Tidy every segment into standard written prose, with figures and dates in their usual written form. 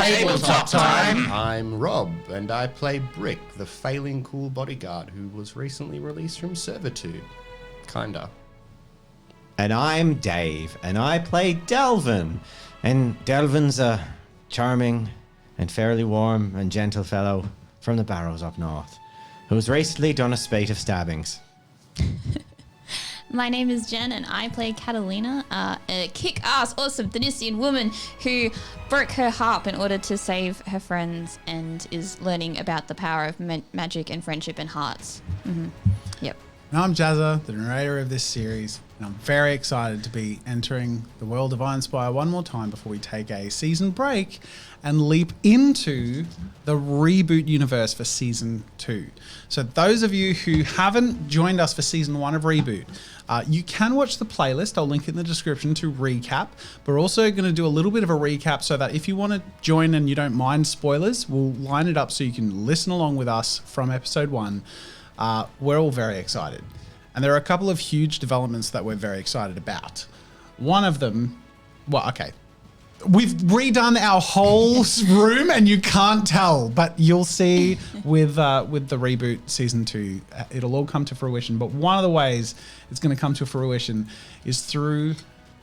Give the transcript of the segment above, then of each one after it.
Tabletop time! I'm Rob, and I play Brick, the failing cool bodyguard who was recently released from servitude. Kinda. And I'm Dave, and I play Delvin. And Delvin's a charming and fairly warm and gentle fellow from the Barrows up north, who's recently done a spate of stabbings. My name is Jen, and I play Catalina, a kick-ass, awesome Thanisian woman who broke her harp in order to save her friends and is learning about the power of magic and friendship and hearts. Mm-hmm. Yep. And I'm Jazza, the narrator of this series, and I'm very excited to be entering the world of IRONSPIRE one more time before we take a season break and leap into the reboot universe for Season 2. So those of you who haven't joined us for Season 1 of Reboot, you can watch the playlist. I'll link it in the description to recap. But we're also going to do a little bit of a recap so that if you want to join and you don't mind spoilers, we'll line it up so you can listen along with us from Episode 1. We're all very excited. And there are a couple of huge developments that we're very excited about. One of them, well, okay. We've redone our whole room and you can't tell, but you'll see with the reboot Season 2, it'll all come to fruition. But one of the ways it's going to come to fruition is through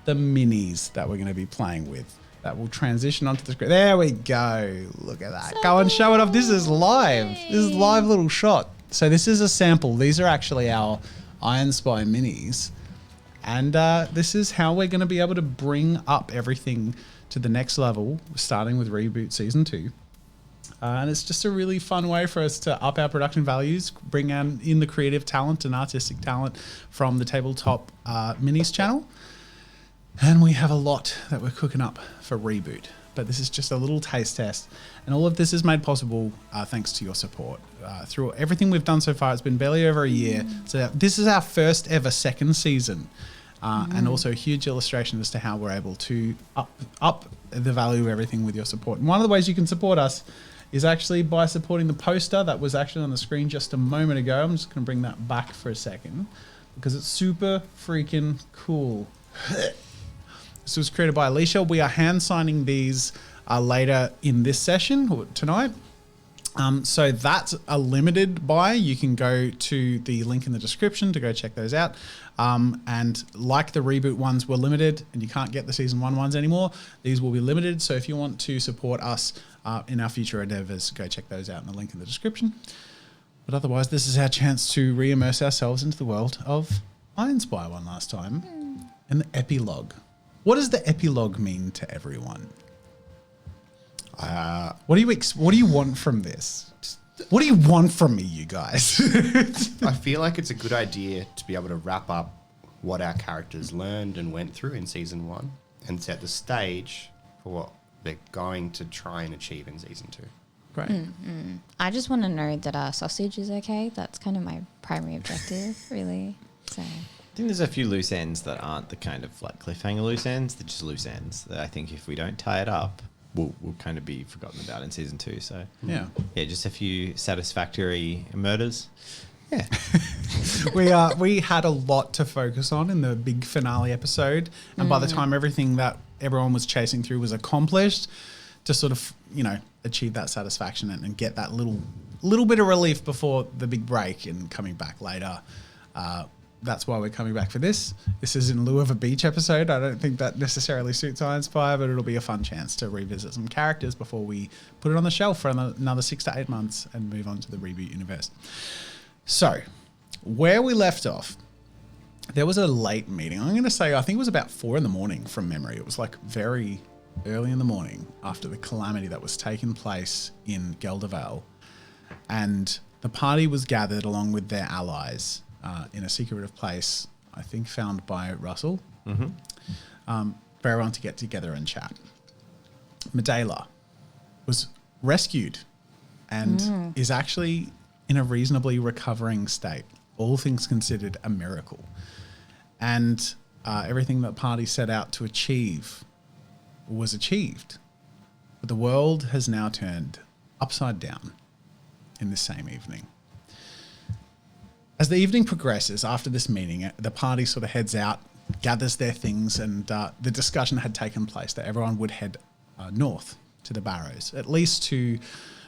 the minis that we're going to be playing with. That will transition onto the screen. There we go. Look at that. Go and show it off. This is live. This is a live little shot. So this is a sample. These are actually our IRONSPIRE minis. And this is how we're going to be able to bring up everything to the next level, starting with Reboot Season 2. And it's just a really fun way for us to up our production values, bring in the creative talent and artistic talent from the Tabletop Minis channel. And we have a lot that we're cooking up for Reboot. But this is just a little taste test. And all of this is made possible thanks to your support. Through everything we've done so far, it's been barely over a year. So this is our first ever second season. And also a huge illustration as to how we're able to up the value of everything with your support. And one of the ways you can support us is actually by supporting the poster that was actually on the screen just a moment ago. I'm just going to bring that back for a second because it's super freaking cool. This was created by Alicia. We are hand signing these later in this session or tonight. So that's a limited buy. You can go to the link in the description to go check those out. And like the reboot ones were limited and you can't get the Season 1 ones anymore, these will be limited. So if you want to support us in our future endeavors, go check those out in the link in the description. But otherwise, this is our chance to re-immerse ourselves into the world of IRONSPIRE one last time. And the Epilogue. What does the Epilogue mean to everyone? What do you want from this? What do you want from me, you guys? I feel like it's a good idea to be able to wrap up what our characters learned and went through in Season 1 and set the stage for what they're going to try and achieve in Season 2. Great. I just want to know that our sausage is okay. That's kind of my primary objective, really. So I think there's a few loose ends that aren't the kind of like cliffhanger loose ends. They're just loose ends that I think if we don't tie it up, we'll kind of be forgotten about in Season 2. So Yeah, just a few satisfactory murders. Yeah. we had a lot to focus on in the big finale episode, and by the time everything that everyone was chasing through was accomplished, to sort of achieve that satisfaction and get that little bit of relief before the big break and coming back later. That's why we're coming back for this. This is in lieu of a beach episode. I don't think that necessarily suits IRONSPIRE, but it'll be a fun chance to revisit some characters before we put it on the shelf for another 6 to 8 months and move on to the reboot universe. So, where we left off, there was a late meeting. I'm going to say, I think it was about 4 a.m. from memory. It was like very early in the morning after the calamity that was taking place in Geldervale. And the party was gathered along with their allies in a secretive place, I think found by Russell, for everyone to get together and chat. Medela was rescued and is actually in a reasonably recovering state. All things considered, a miracle. And everything that the party set out to achieve was achieved. But the world has now turned upside down in the same evening. As the evening progresses after this meeting, the party sort of heads out, gathers their things, and the discussion had taken place that everyone would head north to the Barrows, at least to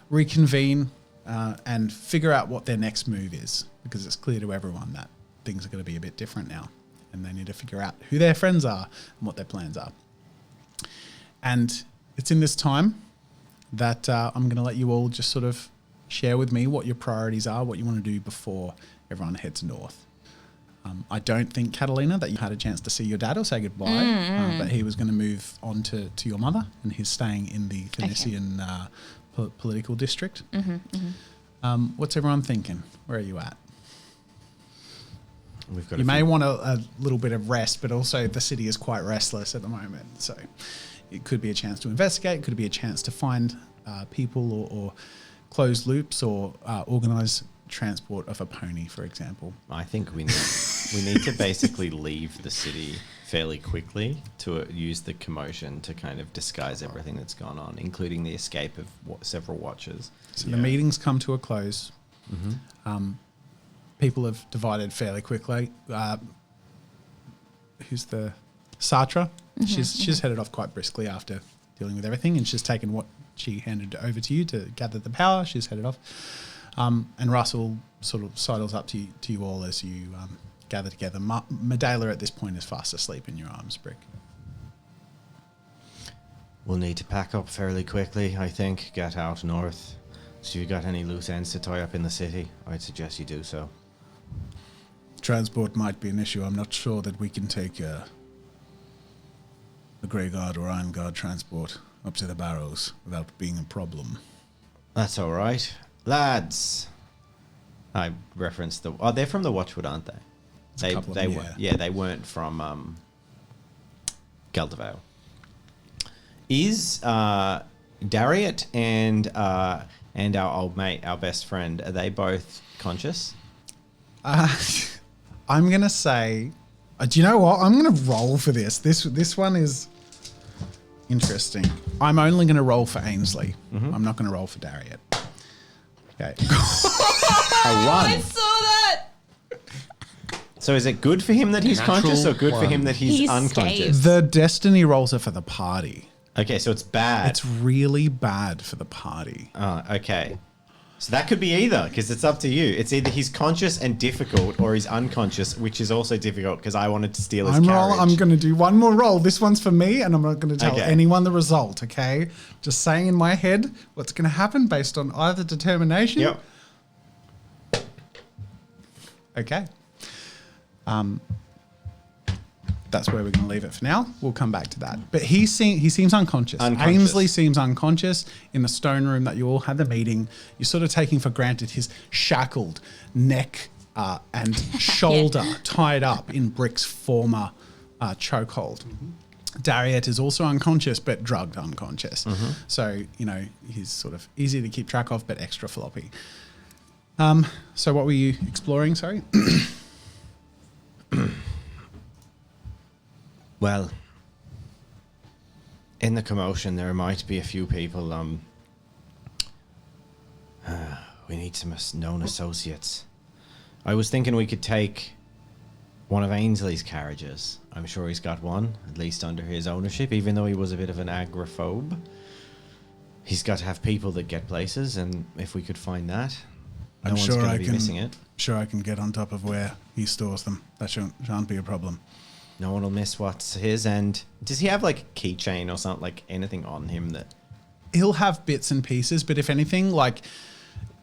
reconvene and figure out what their next move is, because it's clear to everyone that things are going to be a bit different now, and they need to figure out who their friends are and what their plans are. And it's in this time that I'm going to let you all just sort of share with me what your priorities are, what you want to do before everyone heads north. I don't think, Catalina, that you had a chance to see your dad or say goodbye, but he was going to move on to your mother, and he's staying in the Phoenician political district. What's everyone thinking? Where are you at? You may want a little bit of rest, but also the city is quite restless at the moment. So it could be a chance to investigate. It could be a chance to find people or close loops or organise transport of a pony, for example. I think we need to basically leave the city fairly quickly to use the commotion to kind of disguise everything that's gone on, including the escape of several watchers. So the meeting's come to a close. People have divided fairly quickly. Who's the Sartre? She's headed off quite briskly after dealing with everything, and she's taken what she handed over to you to gather the power. She's headed off. And Russell sort of sidles up to you all as you gather together. Medela at this point is fast asleep in your arms, Brick. We'll need to pack up fairly quickly, I think, get out north. So if you got any loose ends to tie up in the city, I'd suggest you do so. Transport might be an issue. I'm not sure that we can take the Grey Guard or Iron Guard transport up to the Barrows without being a problem. That's all right. Lads, I referenced they're from the Watchwood, aren't they? They weren't from Geldervale. Is Dariet and our old mate, our best friend, are they both conscious? I'm gonna say, do you know what? I'm gonna roll for this. This one is interesting. I'm only gonna roll for Ainsley. I'm not gonna roll for Dariet. Okay. I won. I saw that. So is it good for him that he's Natural conscious, or good for him that he's He's unconscious? The destiny rolls are for the party. Okay, so it's bad. It's really bad for the party. Okay. So that could be either, because it's up to you. It's either he's conscious and difficult, or he's unconscious, which is also difficult because I wanted to steal his carriage. I'm going to do one more roll. This one's for me, and I'm not going to tell Okay. anyone the result, okay? Just saying in my head what's going to happen based on either determination. Yep. Okay. That's where we're going to leave it for now. We'll come back to that. But he seems unconscious. Ainsley seems unconscious in the stone room that you all had the meeting. You're sort of taking for granted his shackled neck and shoulder tied up in Brick's former chokehold. Dariet is also unconscious, but drugged unconscious. So, he's sort of easy to keep track of, but extra floppy. So what were you exploring, sorry? Well, in the commotion, there might be a few people. We need some known associates. I was thinking we could take one of Ainsley's carriages. I'm sure he's got one, at least under his ownership, even though he was a bit of an agoraphobe. He's got to have people that get places, and if we could find that, no one's going to be missing it. Sure, I can get on top of where he stores them. That shan't be a problem. No one will miss what's his. And does he have like a keychain or something, like anything on him that... He'll have bits and pieces, but if anything, like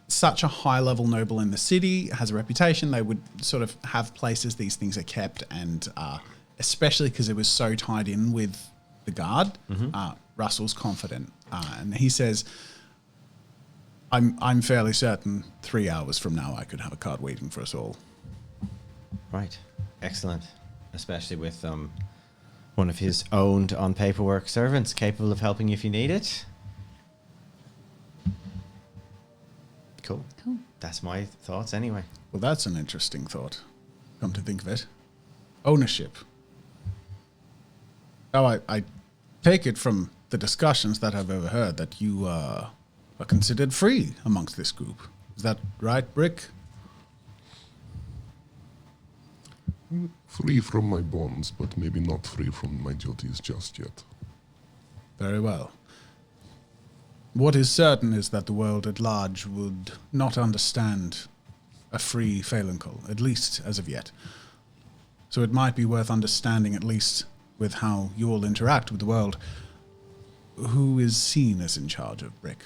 such a high-level noble in the city has a reputation, they would sort of have places these things are kept, and especially because it was so tied in with the guard, Russell's confident. And he says, I'm fairly certain 3 hours from now I could have a card waiting for us all. Right. Excellent. Especially with one of his owned on paperwork servants capable of helping you if you need it. Cool. That's my thoughts anyway. Well, that's an interesting thought, come to think of it. Ownership. Oh, I take it from the discussions that I've overheard that you are considered free amongst this group. Is that right, Brick? Free from my bonds, but maybe not free from my duties just yet. Very well. What is certain is that the world at large would not understand a free Phalancle, at least as of yet. So it might be worth understanding, at least with how you all interact with the world, who is seen as in charge of Brick.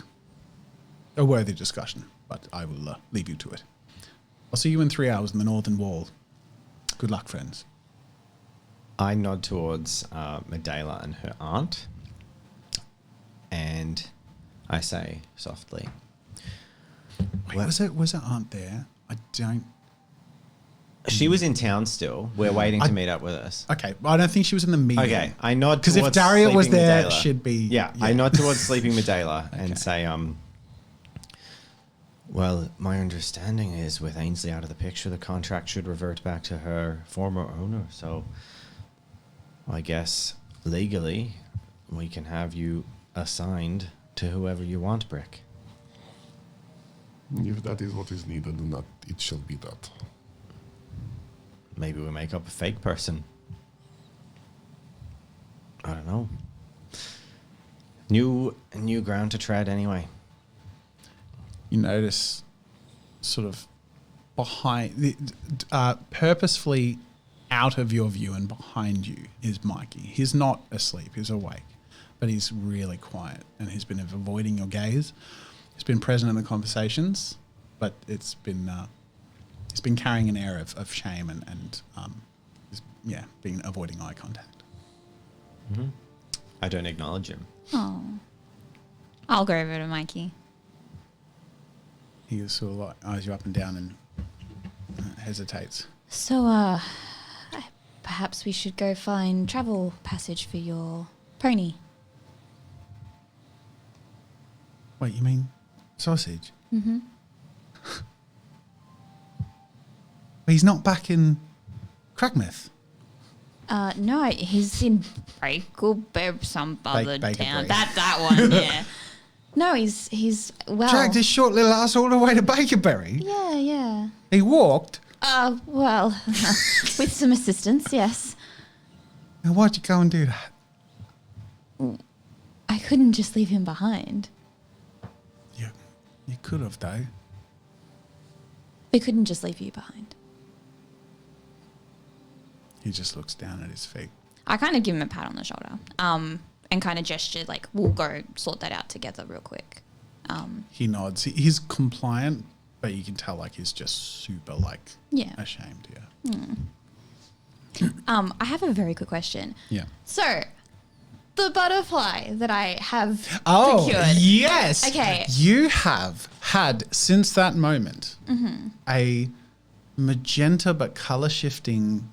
A worthy discussion, but I will leave you to it. I'll see you in 3 hours in the Northern Wall. Good luck, friends. I nod towards Medela and her aunt, and I say softly, Wait, was her aunt there? I don't... she was in town still. We're waiting to meet up with us. Okay, well, I don't think she was in the meeting. Okay, I nod Because towards if Daria was Sleeping there, Medela. she'd be... Yeah, I nod towards Sleeping Medela and say, well, my understanding is with Ainsley out of the picture, the contract should revert back to her former owner. So I guess legally we can have you assigned to whoever you want, Brick. If that is what is needed, not it shall be that. Maybe we make up a fake person. I don't know. New ground to tread anyway. You notice sort of purposefully out of your view and behind you is Mikey. He's not asleep, he's awake, but he's really quiet and he's been avoiding your gaze. He's been present in the conversations, but he's been carrying an air of shame and been avoiding eye contact. Mm-hmm. I don't acknowledge him. Oh. I'll go over to Mikey. He sort of like eyes you up and down and hesitates. So, perhaps we should go find travel passage for your pony. Wait, you mean sausage? Mm-hmm. But he's not back in Crackmouth. No, he's in some other Baker town. Bray. That one, yeah. No, he's well. Dragged his short little ass all the way to Bakerberry. Yeah. He walked. Well, with some assistance, yes. Now why'd you go and do that? I couldn't just leave him behind. You could have, though. We couldn't just leave you behind. He just looks down at his feet. I kind of give him a pat on the shoulder, and kind of gesture like, we'll go sort that out together real quick. He nods. He's compliant, but you can tell like he's just super ashamed. Yeah. I have a very quick question. Yeah. So, the butterfly that I have Oh, procured. yes. Okay. You have had, since that moment, a magenta but colour shifting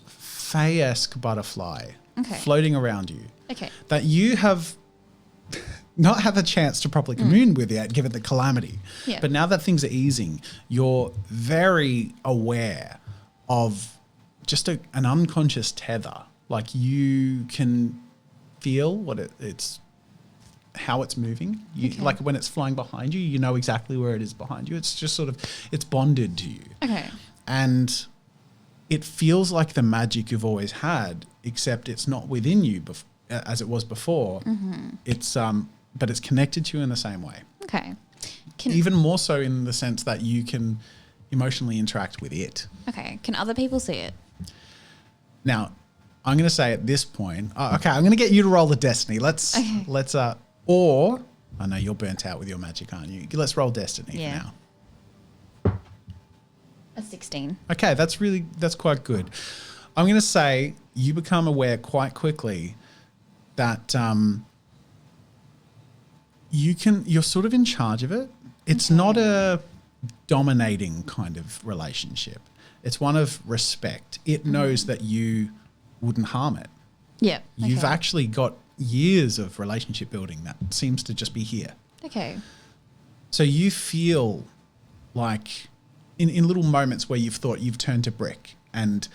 Fae-esque butterfly floating around you. Okay. That you have not had the chance to properly commune with yet, given the calamity. Yeah. But now that things are easing, you're very aware of just an unconscious tether. Like you can feel what how it's moving. Like when it's flying behind you, you know exactly where it is behind you. It's just sort of, it's bonded to you. Okay. And it feels like the magic you've always had, except it's not within you as it was before. It's but it's connected to you in the same way. Okay. Even more so in the sense that you can emotionally interact with it. Okay. Can other people see it? Now, I'm going to say at this point, I'm going to get you to roll the destiny. Or I know you're burnt out with your magic, aren't you? Let's roll destiny for now. A 16. Okay, that's quite good. I'm going to say you become aware quite quickly that you're sort of in charge of it. It's not a dominating kind of relationship. It's one of respect. It knows that you wouldn't harm it. Yeah. You've actually got years of relationship building that seems to just be here. Okay. So you feel like in little moments where you've thought you've turned to Brick and,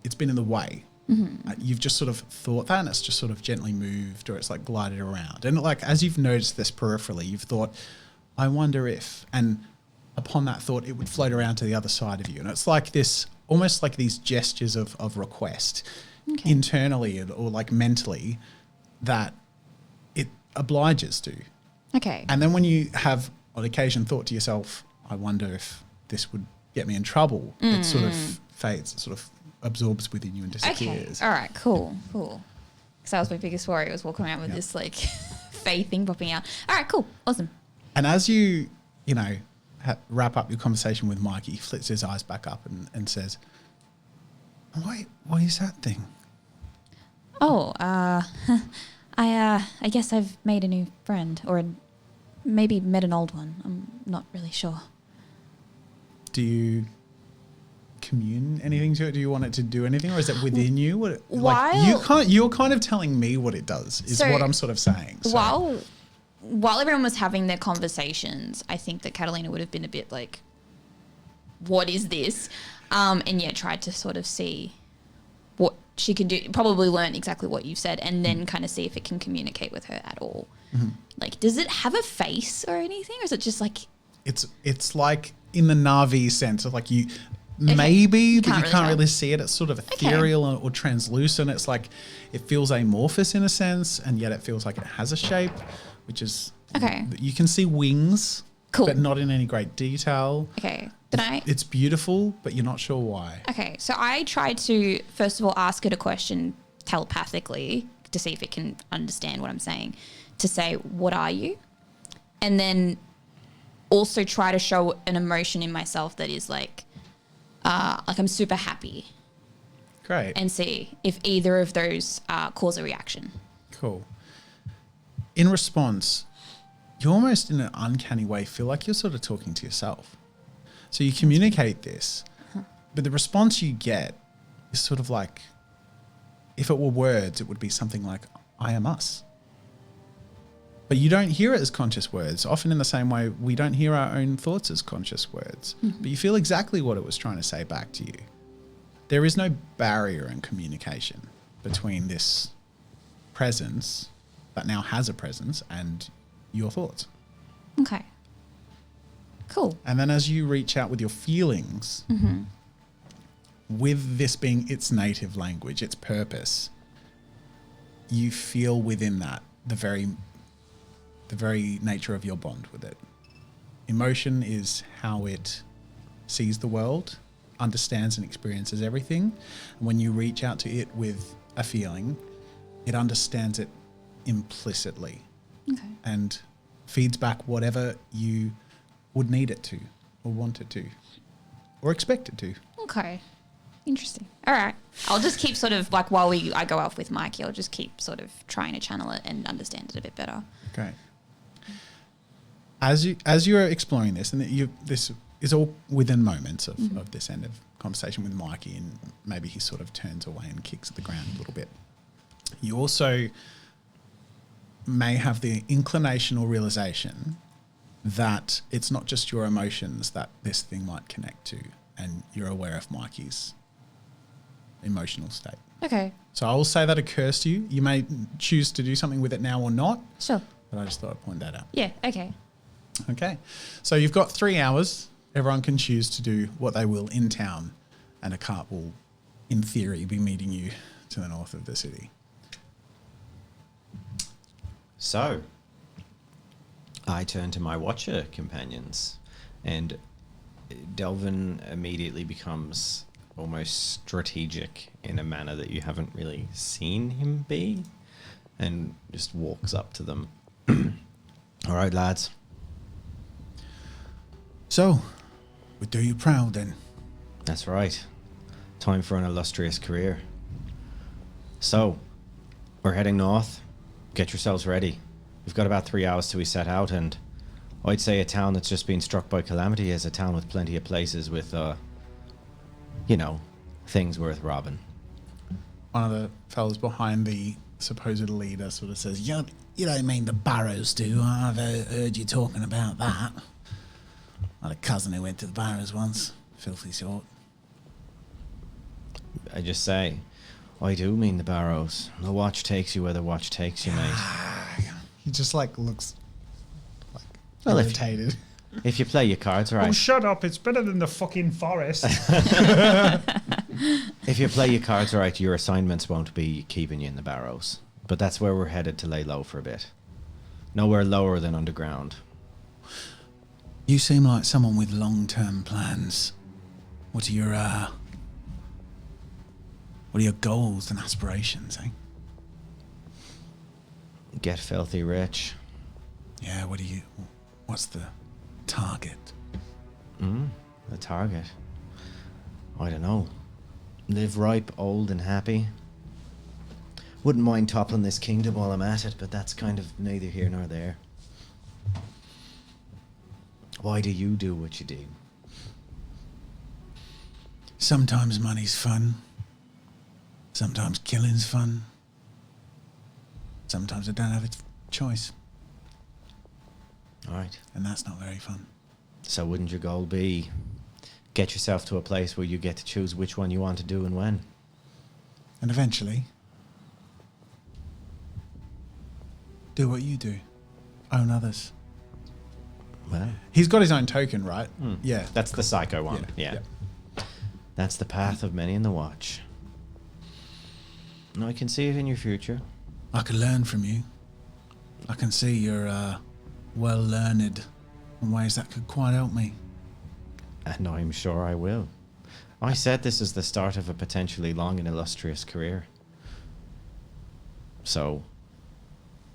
it's been in the way. You've just sort of thought that and it's just sort of gently moved or it's like glided around. And like as you've noticed this peripherally, you've thought, I wonder if, and upon that thought, it would float around to the other side of you. And it's like this, almost like these gestures of request internally or like mentally that obliges to. Okay. And then when you have on occasion thought to yourself, I wonder if this would get me in trouble, it sort of fades, it sort of absorbs within you and Okay. disappears. All right. Cool. Because that was my biggest worry. Was walking around with this like fae thing popping out. All right. Cool. Awesome. And as you know, wrap up your conversation with Mike, he flips his eyes back up and says, "Wait, what is that thing?" Oh, I guess I've made a new friend, or maybe met an old one. I'm not really sure. Do you commune anything to it? Do you want it to do anything, or is it within you? You're kind of telling me what it does, is what I'm sort of saying. So. While everyone was having their conversations, I think that Catalina would have been a bit like, what is this? And yeah, tried to sort of see what she can do, probably learn exactly what you've said, and then kind of see if it can communicate with her at all. Mm-hmm. Like, does it have a face or anything? Or is it just like... It's like in the Na'vi sense of like you... Maybe, but you can't really see it. It's sort of ethereal or translucent. It's like it feels amorphous in a sense, and yet it feels like it has a shape, which is you can see wings, but not in any great detail. Okay, it's beautiful, but you're not sure why. Okay, so I tried to first of all ask it a question telepathically to see if it can understand what I'm saying. To say, "What are you?" And then also try to show an emotion in myself that is like I'm super happy. Great. And see if either of those cause a reaction. Cool. In response, you almost in an uncanny way feel like you're sort of talking to yourself. So you communicate this, but the response you get is sort of like, if it were words, it would be something like, "I am us." But you don't hear it as conscious words, often in the same way we don't hear our own thoughts as conscious words. Mm-hmm. But you feel exactly what it was trying to say back to you. There is no barrier in communication between this presence that now has a presence and your thoughts. Okay. Cool. And then as you reach out with your feelings, with this being its native language, its purpose, you feel within that the very nature of your bond with it. Emotion is how it sees the world, understands and experiences everything. And when you reach out to it with a feeling, it understands it implicitly and feeds back whatever you would need it to or want it to or expect it to. Okay. Interesting. All right. I'll just keep sort of like while I go off with Mikey, I'll just keep sort of trying to channel it and understand it a bit better. Okay. As you're exploring this, and this is all within moments of this end of conversation with Mikey, and maybe he sort of turns away and kicks at the ground a little bit. You also may have the inclination or realization that it's not just your emotions that this thing might connect to, and you're aware of Mikey's emotional state. Okay. So I will say that occurs to you. You may choose to do something with it now or not. Sure. But I just thought I'd point that out. Yeah, okay. Okay. So you've got 3 hours. Everyone can choose to do what they will in town, and a cart will, in theory, be meeting you to the north of the city. So, I turn to my Watcher companions, and Delvin immediately becomes almost strategic in a manner that you haven't really seen him be, and just walks up to them. All right, lads. So, we do you proud then. That's right. Time for an illustrious career. So, we're heading north. Get yourselves ready. We've got about 3 hours till we set out, and I'd say a town that's just been struck by calamity is a town with plenty of places with, things worth robbing. One of the fellas behind the supposed leader sort of says, you don't mean the Barrows, do I? I've heard you talking about that. I had a cousin who went to the Barrows once. Filthy sort. I just say, I do mean the Barrows. The watch takes you where the watch takes you, mate. He just looks irritated. If you play your cards right. Oh, shut up. It's better than the fucking forest. If you play your cards right, your assignments won't be keeping you in the Barrows. But that's where we're headed to lay low for a bit. Nowhere lower than underground. You seem like someone with long-term plans. What are your goals and aspirations, eh? Get filthy rich. Yeah, what's the target? The target. I don't know. Live ripe, old and happy. Wouldn't mind toppling this kingdom while I'm at it, but that's kind of neither here nor there. Why do you do what you do? Sometimes money's fun. Sometimes killing's fun. Sometimes I don't have a choice, All right. and that's not very fun. So wouldn't your goal be get yourself to a place where you get to choose which one you want to do and when? And eventually, do what you do. Own others. Well, He's got his own token, right? Yeah. that's the psycho one. Yeah, Yeah. That's the path of many in the watch. No, I can see it in your future. I can learn from you. I can see you're well learned in ways that could quite help me. And I'm sure I will. I said this is the start of a potentially long and illustrious career. So,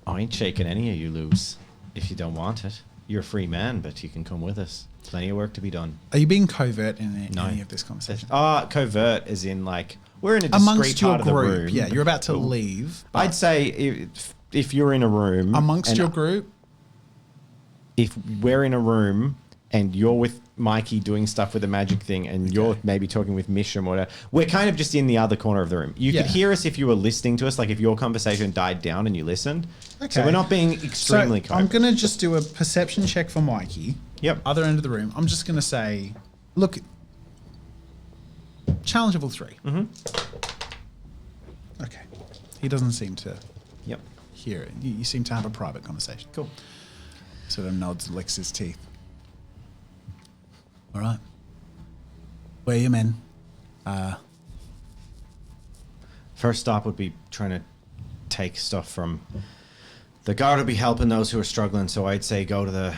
I ain't shaking any of you loose if you don't want it. You're a free man, but you can come with us. Plenty of work to be done. Are you being covert in No. any of this conversation? Covert is in like, we're in a discreet Amongst your part of the group, room. yeah, you're about to leave. but I'd say if you're in a room. amongst and your group, if we're in a room and you're with Mikey doing stuff with the magic thing and you're maybe talking with Mishram or whatever, we're kind of just in the other corner of the room. You could Yeah. hear us if you were listening to us, like if your conversation died down and you listened. So Okay. we're not being extremely so I'm covert. going to just do a perception check for Mikey. Yep. Other end of the room. I'm just going to say, look, challenge level 3. Okay. He doesn't seem to Yep. hear it. You seem to have a private conversation. Cool. Sort of nods, licks his teeth. All right. Where are you men? First stop would be trying to take stuff from the guard will be helping those who are struggling. So I'd say go to the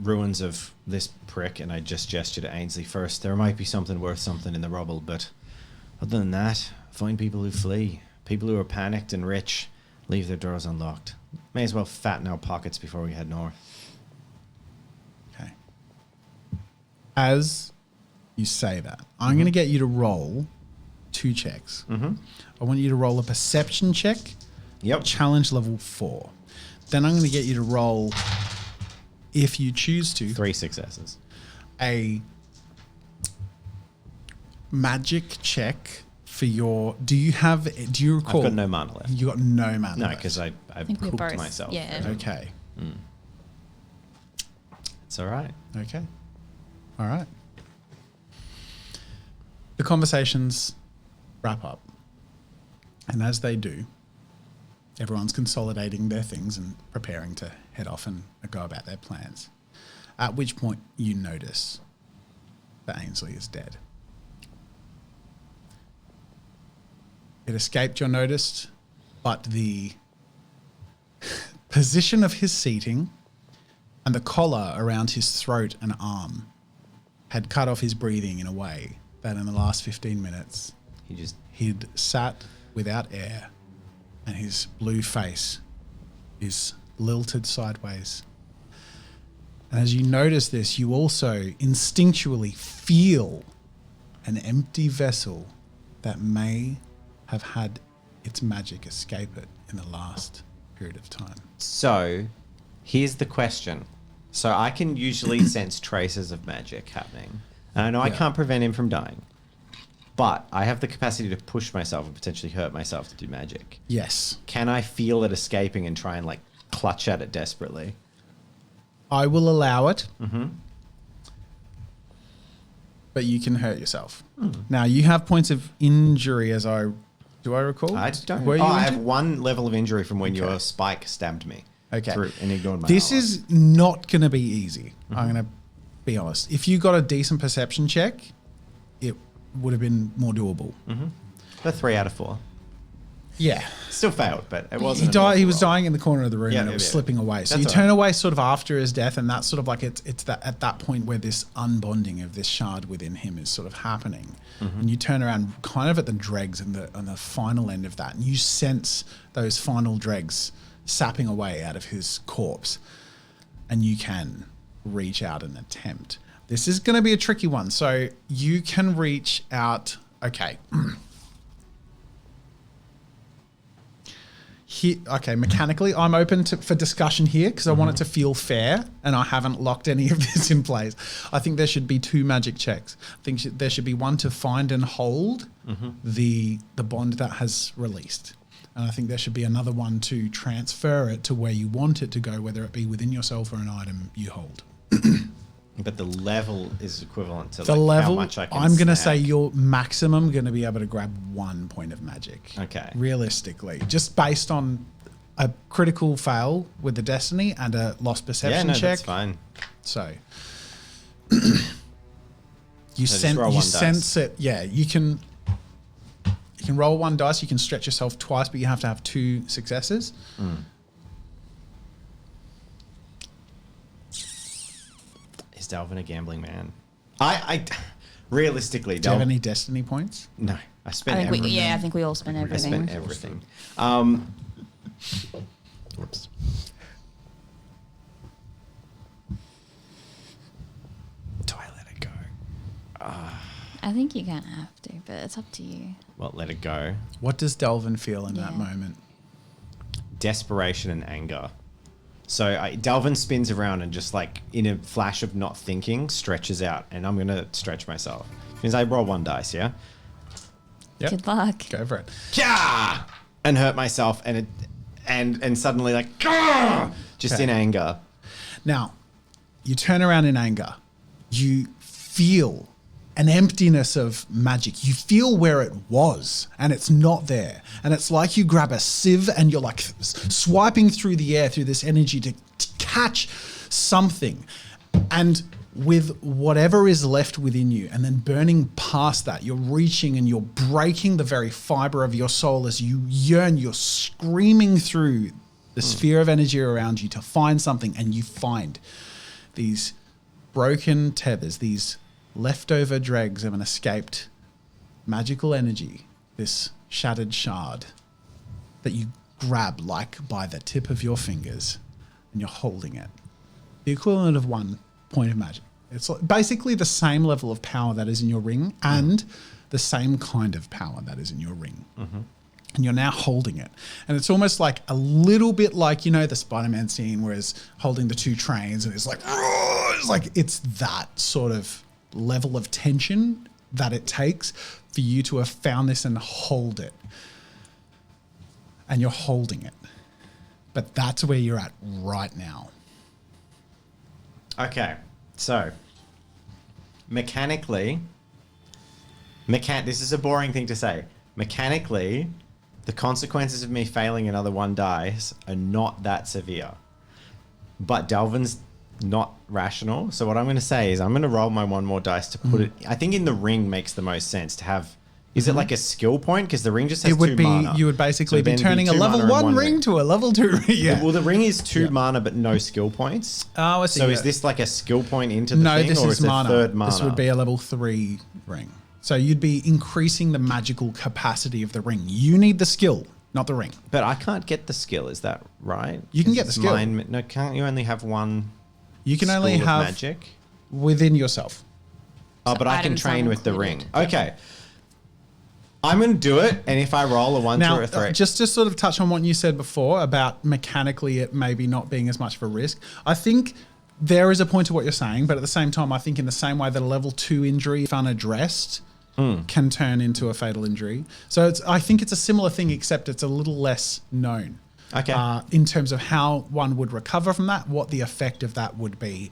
ruins of this prick, and I just gesture to Ainsley first. There might be something worth something in the rubble, but other than that, find people who flee, people who are panicked and rich, leave their doors unlocked. May as well fatten our pockets before we head north. Okay. As you say that, I'm going to get you to roll 2 checks. I want you to roll a perception check, Yep. challenge level 4. Then I'm going to get you to roll, if you choose to, 3 successes. a magic check for your. Do you recall? I've got no mana left. You got no mana. No, left. because I've think we're cooked both, myself. yeah. Okay. It's all right. Okay. All right. The conversations wrap up. And as they do, everyone's consolidating their things and preparing to head off and go about their plans. At which point you notice that Ainsley is dead. It escaped your notice, but the position of his seating and the collar around his throat and arm had cut off his breathing in a way that in the last 15 minutes He just he'd sat without air and his blue face is lilted sideways. And as you notice this, you also instinctually feel an empty vessel that may have had its magic escape it in the last period of time. So, here's the question. So I can usually sense traces of magic happening. And I know I Yeah. can't prevent him from dying. But I have the capacity to push myself and potentially hurt myself to do magic. Yes. Can I feel it escaping and try and like clutch at it desperately? I will allow it. But you can hurt yourself. Now, you have points of injury as do I recall? I don't. Were you I have injured? 1 level of injury from when your spike stabbed me. Okay. And ignored my This armor. is not going to be easy. I'm going to be honest. If you got a decent perception check, it would have been more doable. a 3 out of 4. Yeah. Still failed, but it wasn't. He an died. awful He was roll. dying in the corner of the room, Yeah, and it was yeah. slipping away. So That's you all turn right. away, sort of after his death, and that's sort of like it's that at that point where this unbonding of this shard within him is sort of happening, and you turn around, kind of at the dregs and on the final end of that, and you sense those final dregs sapping away out of his corpse, and you can reach out and attempt. This is going to be a tricky one. So you can reach out. Okay. Okay, mechanically, I'm open for discussion here because I want it to feel fair, and I haven't locked any of this in place. I think there should be 2 magic checks. I think there should be one to find and hold the bond that has released, and I think there should be another one to transfer it to where you want it to go, whether it be within yourself or an item you hold. But the level is equivalent to The like level, how much I can I'm going to snag. say your maximum going to be able to grab 1 point of magic. Okay. Realistically, just based on a critical fail with the destiny and a lost perception check. That's fine. So just roll you one sense dice. it. Yeah, you can roll 1 dice. You can stretch yourself twice, but you have to have 2 successes. Is Delvin a gambling man? I realistically, Do you have any destiny points? No, I I spent think everything. I think we all spend I everything. spent everything. Whoops. Do I let it go? I think you're gonna have to, but it's up to you. Well, let it go. What does Delvin feel in that Yeah. moment? Desperation and anger. So Delvin spins around and just like in a flash of not thinking, stretches out, and I'm gonna stretch myself. Means I roll 1 dice, yeah. Yep. Good luck. Go for it. Kah! And hurt myself, and suddenly like Kah! Just Okay. in anger. Now, you turn around in anger. You feel an emptiness of magic. You feel where it was, and it's not there. And it's like you grab a sieve and you're like swiping through the air through this energy to catch something. And with whatever is left within you, and then burning past that, you're reaching and you're breaking the very fiber of your soul as you yearn, you're screaming through the sphere of energy around you to find something, and you find these broken tethers, these leftover dregs of an escaped magical energy, this shattered shard that you grab like by the tip of your fingers, and you're holding it. The equivalent of 1 point of magic. It's basically the same level of power that is in your ring and the same kind of power that is in your ring. And you're now holding it. And it's almost like a little bit like, you know, the Spider-Man scene where he's holding the 2 trains and it's like it's that sort of level of tension that it takes for you to have found this and hold it. And you're holding it. But that's where you're at right now. Okay, so mechanically, this is a boring thing to say. Mechanically, the consequences of me failing another 1 dice are not that severe. But Delvin's not rational. So what I'm going to say is I'm going to roll my 1 more dice to put it. I think in the ring makes the most sense to have. Is it like a skill point? Because the ring just has It would 2 be mana. you would basically So be then turning a 2 level mana and 1 ring to a level 2 ring. Yeah. Well, the ring is 2 mana but no skill points. Oh, I see. So is this like a skill point into the No, thing, this or is is mana. it 3rd mana? This would be a level 3 ring. So you'd be increasing the magical capacity of the ring. You need the skill, not the ring. But I can't get the skill. Is that right? You can 'Cause get the it's skill. No, can't you only have 1? You can only school of have magic. within yourself. Oh, but I can items train not with the ring. included. Okay. I'm going to do it, and if I roll a 1, 2, Now, or a 3. just to sort of touch on what you said before about mechanically it maybe not being as much of a risk, I think there is a point to what you're saying, but at the same time, I think in the same way that a level 2 injury, if unaddressed, can turn into a fatal injury. So I think it's a similar thing, except it's a little less known. Okay. In terms of how one would recover from that, what the effect of that would be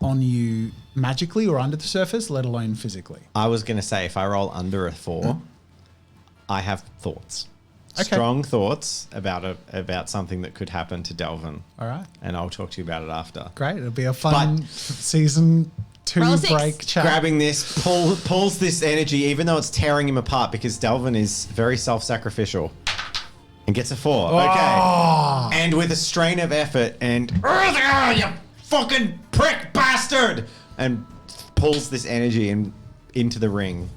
on you magically or under the surface, let alone physically. I was going to say, if I roll under a 4, I have thoughts. Okay. Strong thoughts about something that could happen to Delvin. All right. And I'll talk to you about it after. Great. It'll be a fun season 2 Roll 6. break chat. Grabbing this, pulls this energy, even though it's tearing him apart, because Delvin is very self-sacrificial. And gets a 4. Oh. Okay. And with a strain of effort and you fucking prick bastard, and pulls this energy into the ring,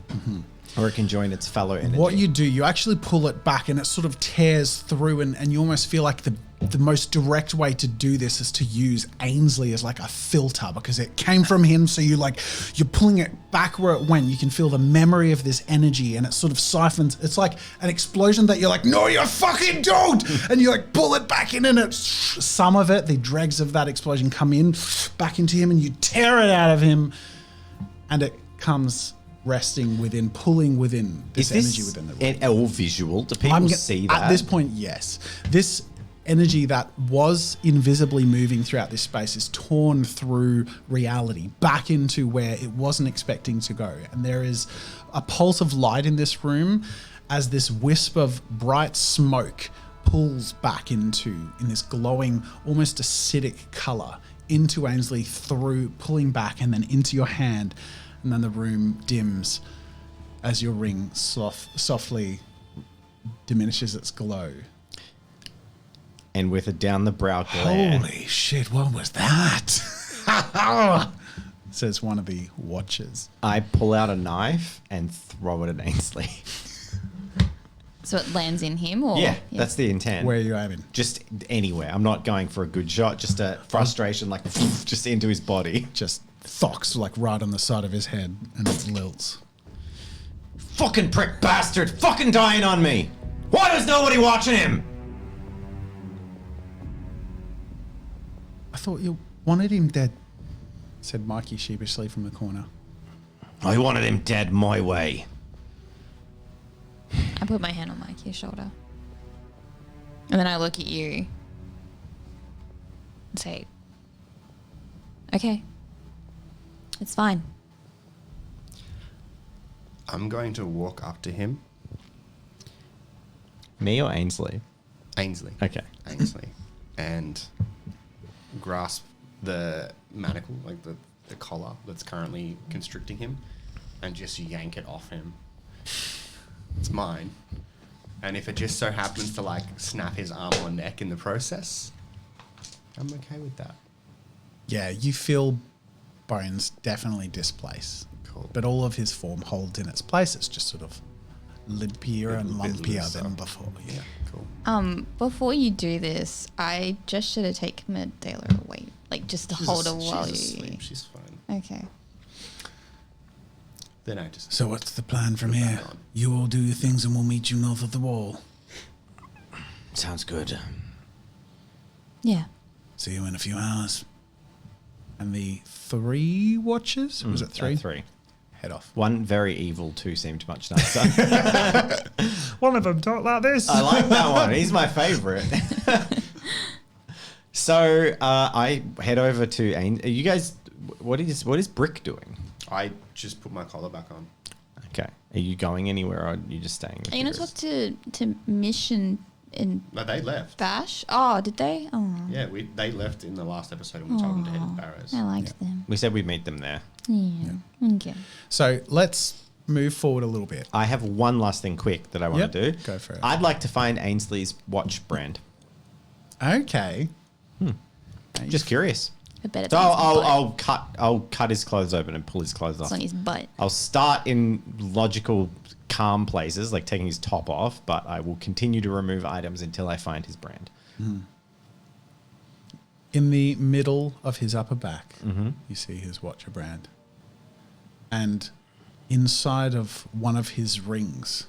or it can join its fellow energy. What you do, you actually pull it back and it sort of tears through, and you almost feel like the most direct way to do this is to use Ainsley as like a filter, because it came from him. So you're pulling it back where it went. You can feel the memory of this energy, and it sort of siphons. It's like an explosion that you're like, no, you fucking don't. And you like pull it back in, and it's some of it, the dregs of that explosion come in back into him, and you tear it out of him, and it comes resting within, pulling within this energy within the room. All visual? Do people see that? At this point, yes. This energy that was invisibly moving throughout this space is torn through reality back into where it wasn't expecting to go. And there is a pulse of light in this room as this wisp of bright smoke pulls back in this glowing, almost acidic color into Ainsley, through pulling back and then into your hand. And then the room dims as your ring softly diminishes its glow. And with a down the brow glare. Holy shit, what was that? Says one of the watchers. I pull out a knife and throw it at Ainsley. So it lands in him, or Yeah, that's the intent. Where are you aiming? Just anywhere. I'm not going for a good shot. Just a frustration, like just into his body. Just thocks like right on the side of his head, and it lilts. Fucking prick bastard! Fucking dying on me! Why does nobody watching him? I thought you wanted him dead, said Mikey sheepishly from the corner. I wanted him dead my way. I put my hand on Mikey's shoulder. And then I look at you and say, okay, it's fine. I'm going to walk up to him. Me or Ainsley? Ainsley. Okay. Ainsley. And grasp the manacle, like the collar that's currently constricting him, and just yank it off him. It's mine. And if it just so happens to like snap his arm or neck in the process, I'm okay with that. Yeah, you feel bones definitely displace. Cool. But all of his form holds in its place. It's just sort of limpier and Little bit lumpier looser. than before. Yeah. Cool. Before you do this, I just should have taken Medela away, like just to hold her while She's you. asleep. She's fine. Okay. Then I just... So what's the plan from Put it here? back on. You all do your things and we'll meet you north of the wall. Sounds good. Yeah. See you in a few hours. And the 3 watchers? Was it 3? 3. Head off. One very evil, 2 seemed much nicer. One of them talk like this. I like that one. He's my favourite. So I head over to Ainsley. You guys, what is Brick doing? I just put my collar back on. Okay. Are you going anywhere, or are you just staying with Are you the gonna group? talk to Mission and No, they left. Bash? Oh, did they? Oh, Yeah, they left in the last episode and we told them to head to the Barrows. I liked them. We said we'd meet them there. Yeah. Okay. So let's move forward a little bit. I have one last thing quick that I want Yep, to do. go for it. I'd like to find Ainsley's watch brand. Okay. Just curious. I bet it's So on his I'll cut his clothes open and pull his clothes butt. off. It's on his butt. I'll start in logical, calm places, like taking his top off, but I will continue to remove items until I find his brand. In the middle of his upper back, you see his watcher brand. And inside of one of his rings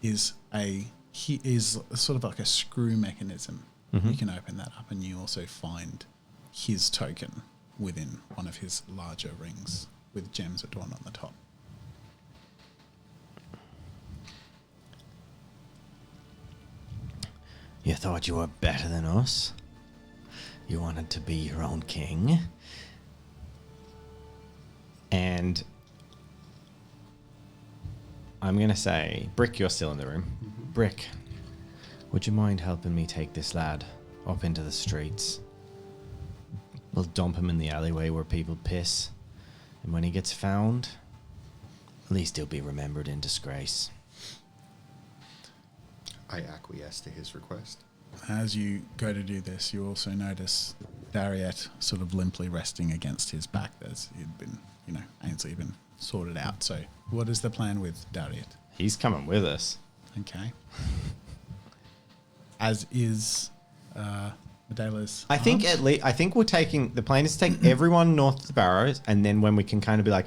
is sort of like a screw mechanism. You can open that up and you also find his token within one of his larger rings with gems adorned on the top. You thought you were better than us? You wanted to be your own king? And I'm going to say, Brick, you're still in the room. Brick, would you mind helping me take this lad up into the streets? We'll dump him in the alleyway where people piss. And when he gets found, at least he'll be remembered in disgrace. I acquiesce to his request. As you go to do this, you also notice Dariet sort of limply resting against his back as he'd been, Ainsley had been sorted out. So what is the plan with Dariet? He's coming with us. Okay. As is Medela's. I think I think we're taking the plan is to take everyone north of the Barrows, and then when we can kind of be like,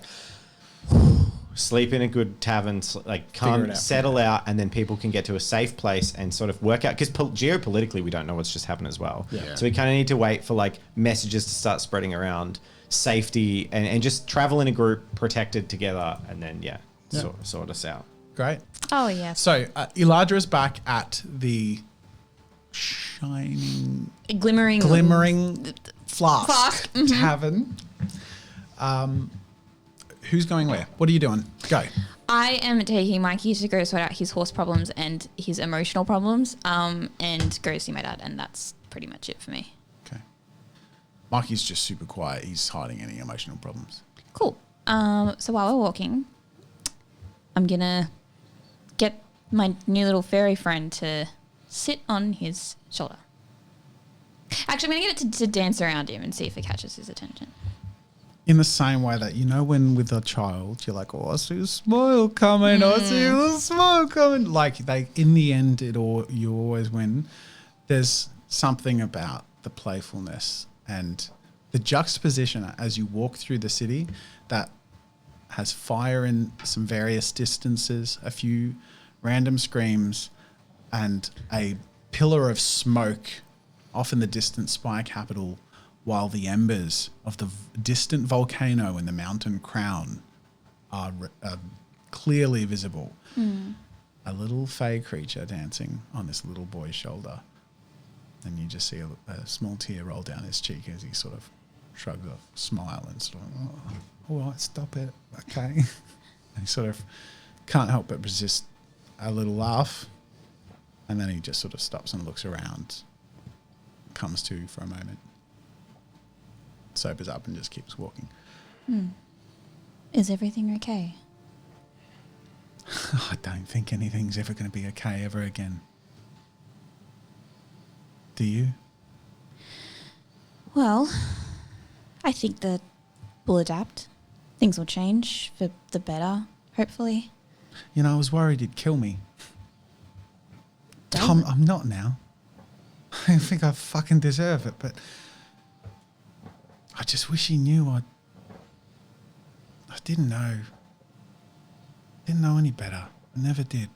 sleep in a good tavern, like Figure it out, settle out, and then people can get to a safe place and sort of work out. Because geopolitically, we don't know what's just happened as well. Yeah. So we kind of need to wait for like messages to start spreading around, safety, and just travel in a group, protected together, and then sort us out. Great. Oh, yes. So Eladra's back at the shining, Glimmering flask tavern. Who's going where? What are you doing? Go. I am taking Mikey to go sort out his horse problems and his emotional problems, and go see my dad, and that's pretty much it for me. Okay. Mikey's just super quiet. He's hiding any emotional problems. Cool. So while we're walking, I'm gonna get my new little fairy friend to sit on his shoulder. Actually, I'm gonna get it to dance around him and see if it catches his attention. In the same way that, when with a child, you're like, oh, I see a smile coming. I see a smile coming. Like, in the end, you always win. There's something about the playfulness and the juxtaposition as you walk through the city that has fire in some various distances, a few random screams, and a pillar of smoke off in the distant Spire capital, while the embers of the distant volcano in the mountain crown are clearly visible. A little fey creature dancing on this little boy's shoulder. And you just see a small tear roll down his cheek as he sort of shrugs off, smile, and sort of, all right, stop it, okay. And he sort of can't help but resist a little laugh. And then he just sort of stops and looks around, comes to for a moment, sobers up and just keeps walking. Is everything okay? I don't think anything's ever going to be okay ever again. Do you? Well, I think that we'll adapt. Things will change for the better, hopefully. I was worried he'd kill me. Don't. I'm not now. I think I fucking deserve it, but I just wish he knew. I didn't know. Didn't know any better. I never did.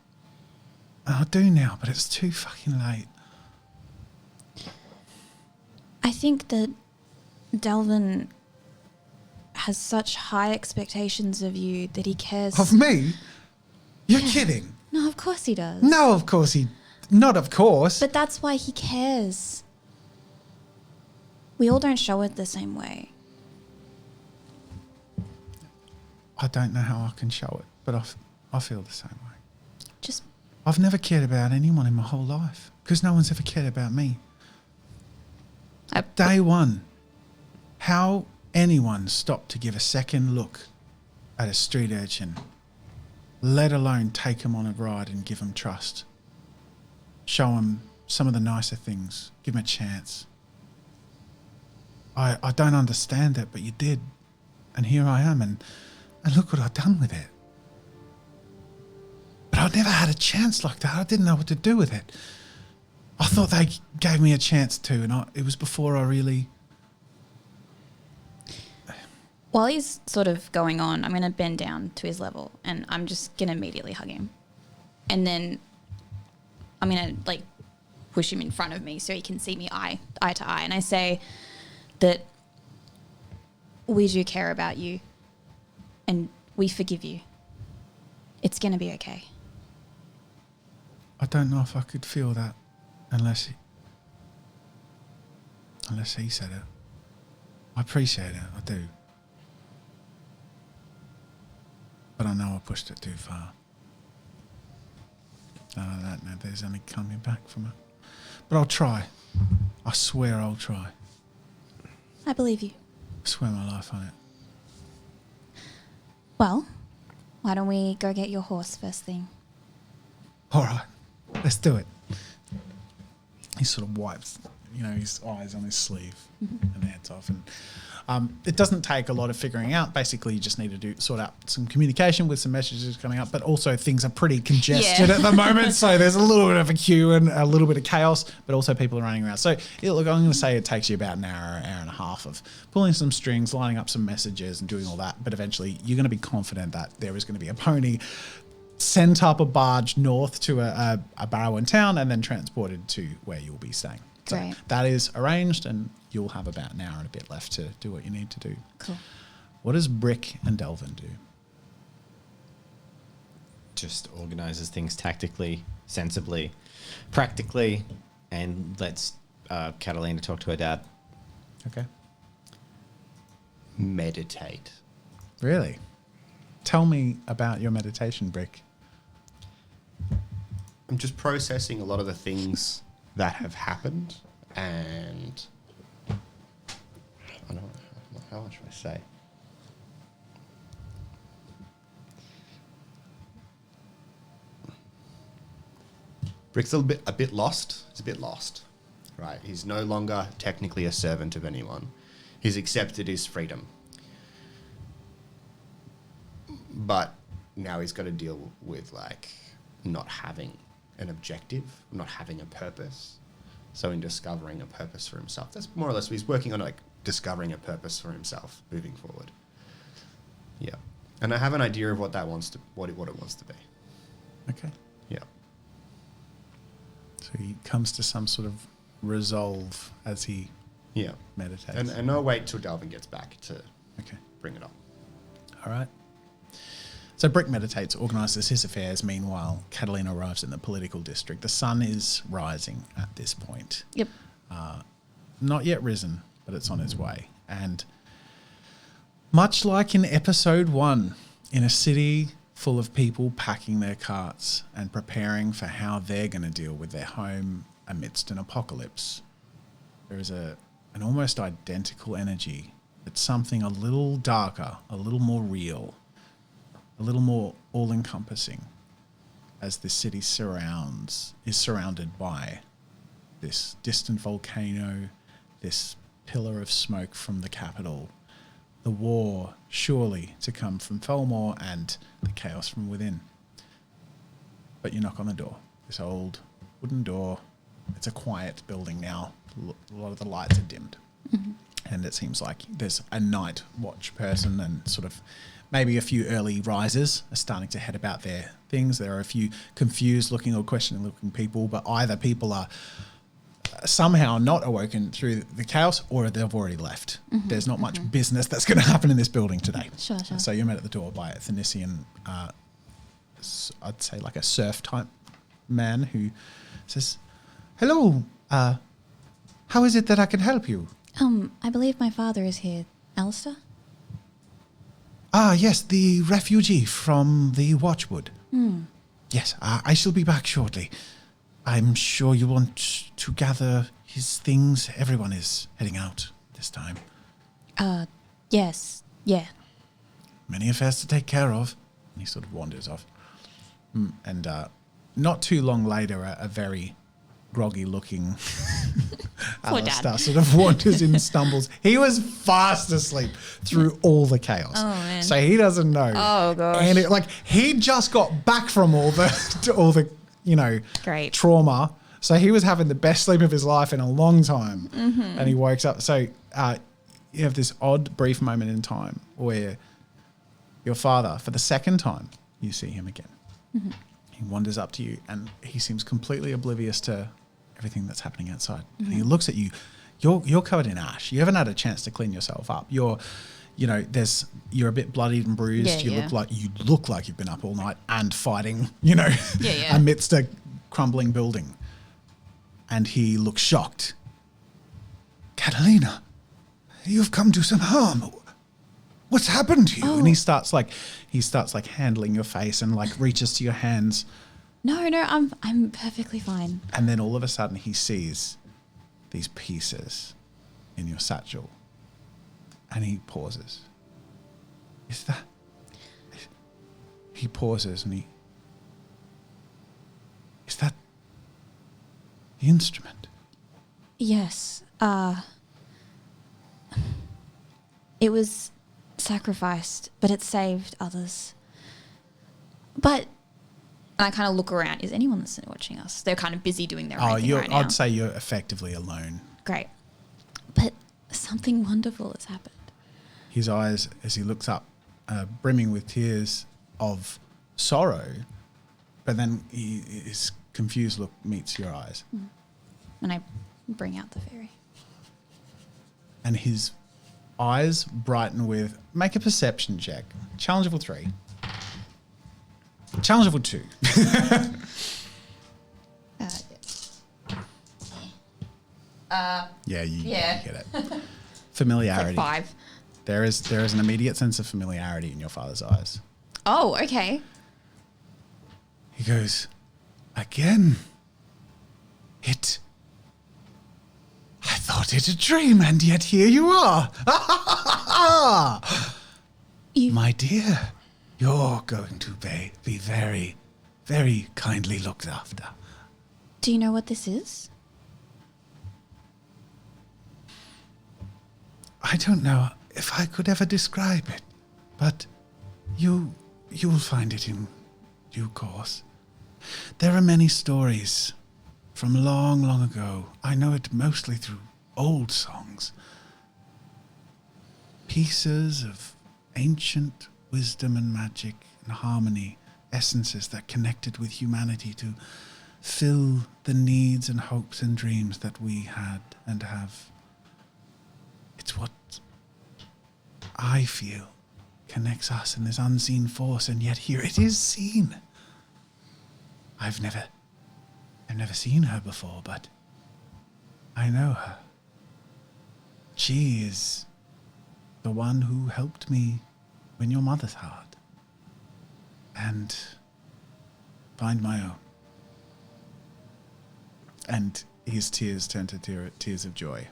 And I do now, but it's too fucking late. I think that Delvin has such high expectations of you that he cares. Of me? You're kidding. No, of course he does. No, of course he... Not of course. But that's why he cares. We all don't show it the same way. I don't know how I can show it, but I feel the same way. Just I've never cared about anyone in my whole life because no one's ever cared about me. Day one, how anyone stopped to give a second look at a street urchin, let alone take him on a ride and give him trust, show him some of the nicer things, give him a chance. I don't understand it, but you did. And here I am, and look what I've done with it. But I never had a chance like that. I didn't know what to do with it. I thought they gave me a chance to, and it was before I really... while he's sort of going on, I'm going to bend down to his level and I'm just going to immediately hug him. And then I'm going to push him in front of me so he can see me eye to eye. And I say that we do care about you and we forgive you. It's going to be okay. I don't know if I could feel that unless he said it. I appreciate it, I do. But I know I pushed it too far. I don't know if there's any coming back from it. But I'll try. I swear I'll try. I believe you. I swear my life on it. Well, why don't we go get your horse first thing? All right, let's do it. he sort of wipes, his eyes on his sleeve and heads off. And it doesn't take a lot of figuring out. Basically, you just need to sort out some communication with some messages coming up, but also things are pretty congested at the moment. So there's a little bit of a queue and a little bit of chaos, but also people are running around. So look, I'm going to say it takes you about an hour and a half of pulling some strings, lining up some messages and doing all that. But eventually you're going to be confident that there is going to be a pony sent up a barge north to a Barrowan town and then transported to where you'll be staying. So Great. that is arranged, and you'll have about an hour and a bit left to do what you need to do. Cool. What does Brick and Delvin do? Just organizes things tactically, sensibly, practically, and lets Catalina talk to her dad. Okay. Meditate. Really? Tell me about your meditation, Brick. I'm just processing a lot of the things that have happened, and I don't know how much should I say. Brick's a bit lost. He's a bit lost, right? He's no longer technically a servant of anyone. He's accepted his freedom, but now he's got to deal with not having an objective, not having a purpose. So in discovering a purpose for himself, that's more or less he's working on discovering a purpose for himself moving forward. Yeah, and I have an idea of what it wants to be. Okay. Yeah. So he comes to some sort of resolve as he Yeah. meditates. And I'll wait till Delvin gets back to Okay. bring it up. All right. So Brick meditates, organises his affairs. Meanwhile, Catalina arrives in the political district. The sun is rising at this point. Yep. Not yet risen, but it's on its way. And much like in episode 1, in a city full of people packing their carts and preparing for how they're going to deal with their home amidst an apocalypse, there is an almost identical energy. It's something a little darker, a little more real, a little more all-encompassing, as the city is surrounded by this distant volcano, this pillar of smoke from the capital, the war surely to come from Felmore, and the chaos from within. But you knock on the door, this old wooden door. It's a quiet building now. A lot of the lights are dimmed. Mm-hmm. And it seems like there's a night watch person, and sort of maybe a few early risers are starting to head about their things. There are a few confused looking or questioning looking people, but either people are somehow not awoken through the chaos or they've already left. Mm-hmm, There's not much business that's going to happen in this building today. Sure. So you're met at the door by a Thanisian, I'd say like a serf type man who says, "Hello, how is it that I can help you?" I believe my father is here. Alistair? Ah, yes, the refugee from the Watchwood. Yes, I shall be back shortly. I'm sure you want to gather his things. Everyone is heading out this time. Yes. Yeah. Many affairs to take care of. And he sort of wanders off. And not too long later, a very groggy-looking Poor Dad. Alistair sort of wanders in and stumbles. He was fast asleep through all the chaos. Oh, man. So he doesn't know. Oh, gosh. And he just got back from all the Great. trauma. So he was having the best sleep of his life in a long time. Mm-hmm. And he wakes up. So you have this odd brief moment in time where your father, for the second time, you see him again. Mm-hmm. He wanders up to you and he seems completely oblivious to everything that's happening outside. Mm-hmm. And he looks at you. You're covered in ash. You haven't had a chance to clean yourself up. You're a bit bloodied and bruised. Yeah, You look like you've been up all night and fighting, Yeah. amidst a crumbling building. And he looks shocked. "Catalina, you've come to some harm. What's happened to you?" Oh. And he starts handling your face and reaches to your hands. No, I'm perfectly fine. And then all of a sudden he sees these pieces in your satchel. And he pauses. He pauses and is that the instrument? Yes. It was sacrificed, but it saved others. But I kind of look around. Is anyone listening watching us? They're kind of busy doing their own thing right now. I'd say you're effectively alone. Great. But something wonderful has happened. His eyes, as he looks up, brimming with tears of sorrow, but then his confused look meets your eyes. And I bring out the fairy. And his eyes brighten with, make a perception check. Challengeable 3. Challengeable 2. Yeah, you get it. Familiarity. Like 5. There is an immediate sense of familiarity in your father's eyes. Oh, okay. He goes, again. I thought it a dream, and yet here you are. My dear, you're going to be very, very kindly looked after. Do you know what this is? I don't know if I could ever describe it, but you'll find it in due course. There are many stories from long, long ago. I know it mostly through old songs. Pieces of ancient wisdom and magic and harmony, essences that connected with humanity to fill the needs and hopes and dreams that we had and have. It's what I feel connects us in this unseen force, and yet here it is seen. I've never seen her before, but I know her. She is the one who helped me win your mother's heart and find my own. And his tears turn to tears of joy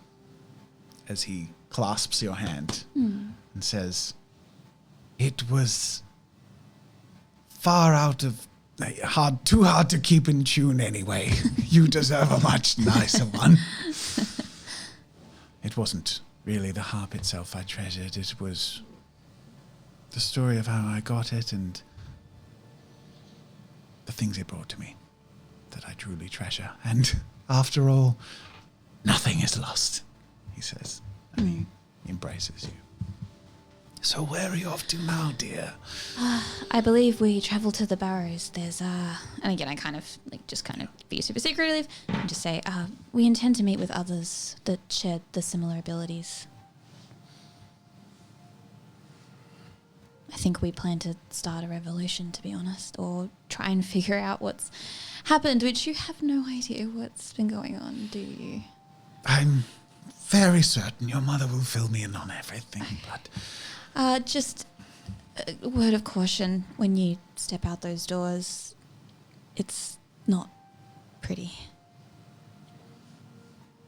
as he clasps your hand and says, it was far out of too hard to keep in tune anyway. You deserve a much nicer one. It wasn't really the harp itself I treasured. It was the story of how I got it and the things it brought to me that I truly treasure. And after all, nothing is lost, he says, and he embraces you. So where are you off to now, dear? I believe we travel to the Barrows. There's and again I kind of be super secretive and just say, we intend to meet with others that shared the similar abilities. I think we plan to start a revolution, to be honest, or try and figure out what's happened, which you have no idea what's been going on, do you? I'm very certain your mother will fill me in on everything, but... just a word of caution when you step out those doors. It's not pretty.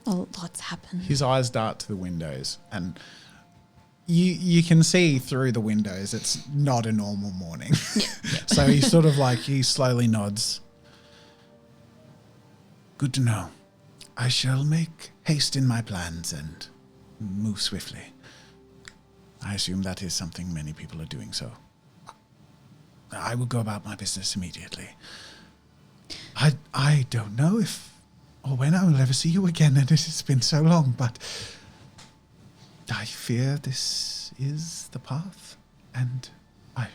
A lot's happened. His eyes dart to the windows, and you can see through the windows it's not a normal morning. Yeah. So he slowly nods. Good to know. I shall make haste in my plans and move swiftly. I assume that is something many people are doing, so I will go about my business immediately. I don't know if or when I will ever see you again, and it has been so long, but I fear this is the path, and I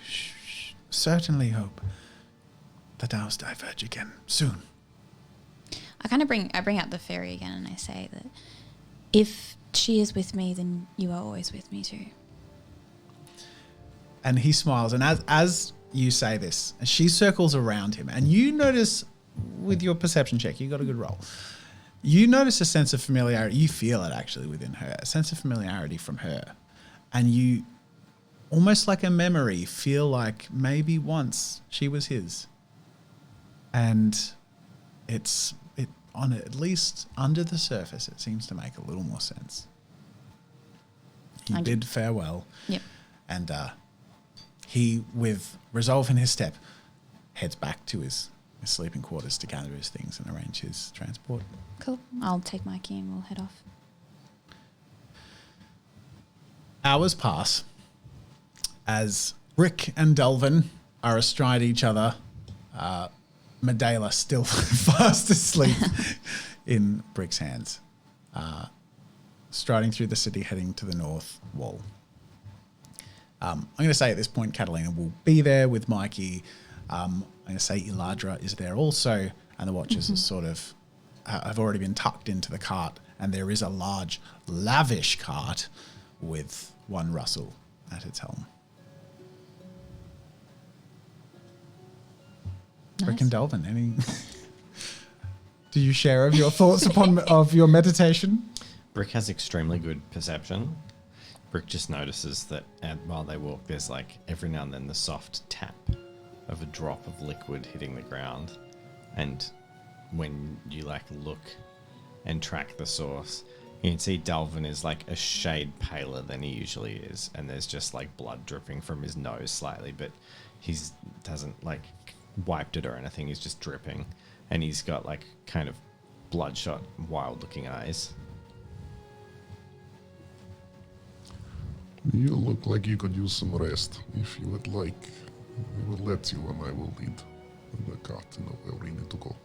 certainly hope that ours diverge again soon. I bring out the fairy again, and I say that if she is with me, then you are always with me too. And he smiles, and as you say this, she circles around him, and you notice with your perception check, you got a good roll. You notice a sense of familiarity. You feel it actually within her, a sense of familiarity from her, and you, almost like a memory, feel like maybe once she was his, and it on at least under the surface, it seems to make a little more sense. He bid farewell. Yep. And he, with resolve in his step, heads back to his his sleeping quarters to gather his things and arrange his transport. Cool. I'll take Mikey and we'll head off. Hours pass as Rick and Delvin are astride each other. Medela still fast asleep in Brick's hands. Striding through the city, heading to the north wall. I'm going to say at this point, Catalina will be there with Mikey. I'm going to say Eladra is there also, and the Watchers are sort of have already been tucked into the cart, and there is a large, lavish cart with one Russell at its helm. Rick and Delvin, any? Do you share of your thoughts of your meditation? Brick has extremely good perception. Brick just notices that while they walk, there's like every now and then the soft tap of a drop of liquid hitting the ground. And when you like look and track the source, you can see Delvin is like a shade paler than he usually is. And there's just like blood dripping from his nose slightly, but he's doesn't like wiped it or anything. He's just dripping. And he's got like kind of bloodshot, wild looking eyes. You look like you could use some rest. If you would like, we will let you and I will lead the cart to know where we need to go.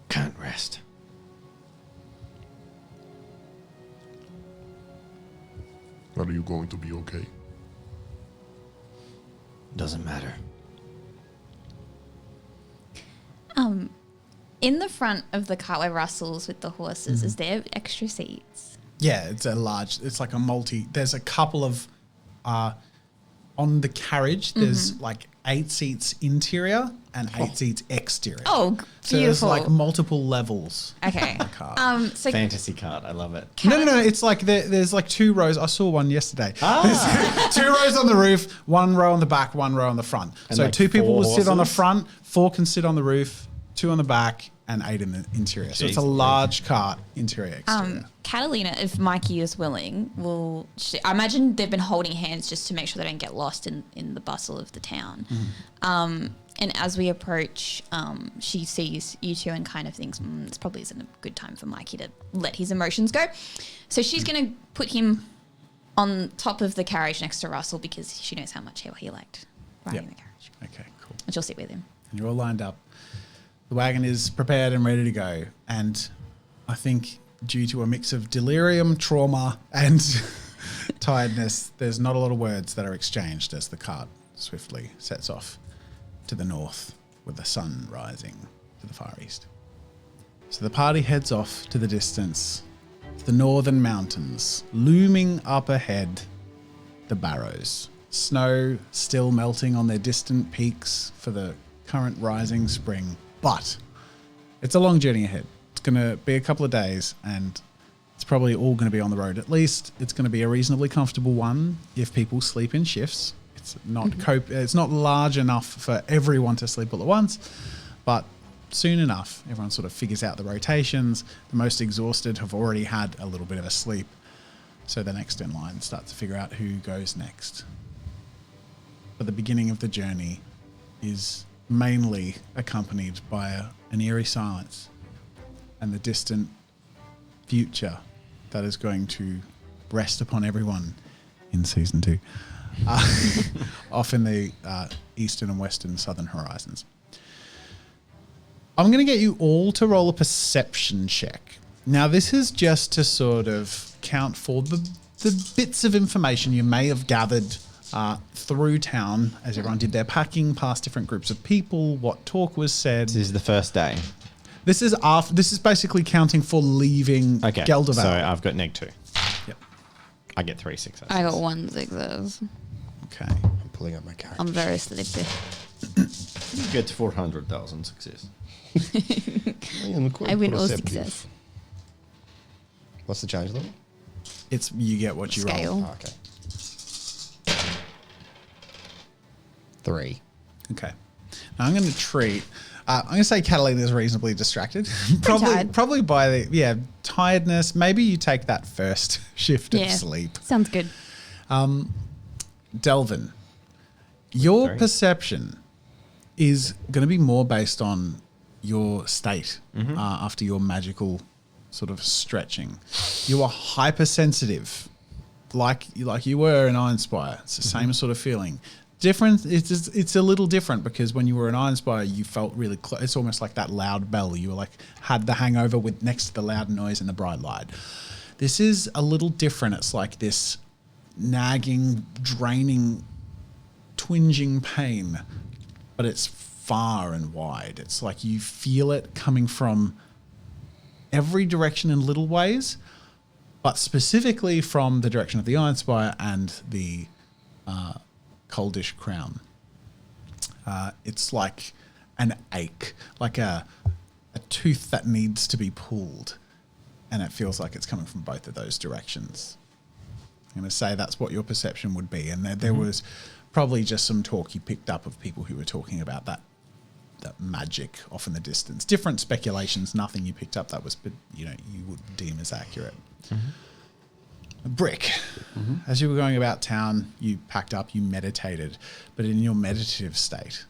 Can't rest. Are you going to be okay? Doesn't matter. In the front of the cart where Russell's with the horses, is there extra seats? Yeah, it's like a multi. There's a couple of, on the carriage, there's like 8 seats interior and 8 seats exterior. Oh, So there's beautiful. like multiple levels. Okay. Car. So Fantasy card. I love it. No. It's like there's like 2 rows. I saw one yesterday. There's 2 rows on the roof, 1 row on the back, 1 row on the front. And so like 2 people 4 will sit on the horses? front, 4 can sit on the roof, 2 on the back, and 8 in the interior. So it's a Jeez. large cart, interior, exterior. Catalina, if Mikey is willing, I imagine they've been holding hands just to make sure they don't get lost in the bustle of the town. And as we approach, she sees you two and kind of thinks, this probably isn't a good time for Mikey to let his emotions go. So she's going to put him on top of the carriage next to Russell because she knows how much he liked riding the carriage. Okay, cool. And she'll sit with him. And you're all lined up. The wagon is prepared and ready to go. And I think due to a mix of delirium, trauma, and tiredness, there's not a lot of words that are exchanged as the cart swiftly sets off to the north with the sun rising to the far east. So the party heads off to the distance, to the northern mountains, looming up ahead, the Barrows. Snow still melting on their distant peaks for the current rising spring. But it's a long journey ahead. It's going to be a couple of days and it's probably all going to be on the road. At least it's going to be a reasonably comfortable one if people sleep in shifts. It's not it's not large enough for everyone to sleep all at once, but soon enough, everyone sort of figures out the rotations. The most exhausted have already had a little bit of a sleep. So the next in line starts to figure out who goes next. But the beginning of the journey is mainly accompanied by an eerie silence and the distant future that is going to rest upon everyone in season 2, off in the eastern and western southern horizons. I'm going to get you all to roll a perception check. Now, this is just to sort of count for the bits of information you may have gathered through town as everyone did their packing, past different groups of people, what talk was said. This is the first day. This is basically counting for leaving Gelderval. So I've got -2. Yep. I get 3 successes. I got 1 success. Okay. I'm pulling up my character. I'm very sleepy. You get 400,000 success. I win all success. What's the challenge level? It's you get what you roll. Scale. Oh, okay. 3. Okay. Now I'm going to treat. I'm going to say Catalina is reasonably distracted. tired. Probably by the tiredness. Maybe you take that first shift of sleep. Sounds good. Delvin, your Sorry. perception is going to be more based on your state after your magical sort of stretching. You are hypersensitive, like you were in IRONSPIRE. It's the same sort of feeling. Different. It's a little different because when you were in IRONSPIRE, you felt really close. It's almost like that loud bell. You were like had the hangover with next to the loud noise and the bright light. This is a little different. It's like this nagging, draining, twinging pain, but it's far and wide. It's like you feel it coming from every direction in little ways, but specifically from the direction of the IRONSPIRE and the Coldish Crown. It's like an ache, like a tooth that needs to be pulled, and it feels like it's coming from both of those directions. I'm going to say that's what your perception would be, and there was probably just some talk you picked up of people who were talking about that magic off in the distance. Different speculations, nothing you picked up that was, you would deem as accurate. Brick, as you were going about town, you packed up, you meditated, but in your meditative state,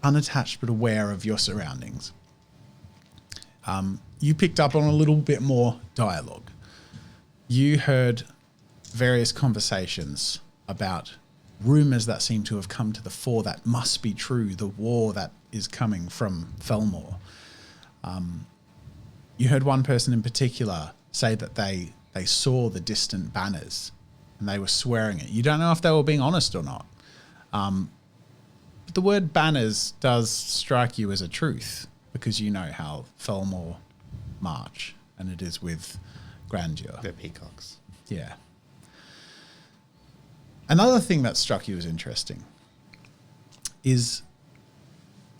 unattached but aware of your surroundings, you picked up on a little bit more dialogue. You heard various conversations about rumours that seem to have come to the fore that must be true, the war that is coming from Felmore. You heard one person in particular say that they saw the distant banners and they were swearing it. You don't know if they were being honest or not. But the word banners does strike you as a truth because you know how Felmore march, and it is with grandeur. They're peacocks. Yeah. Another thing that struck you as interesting is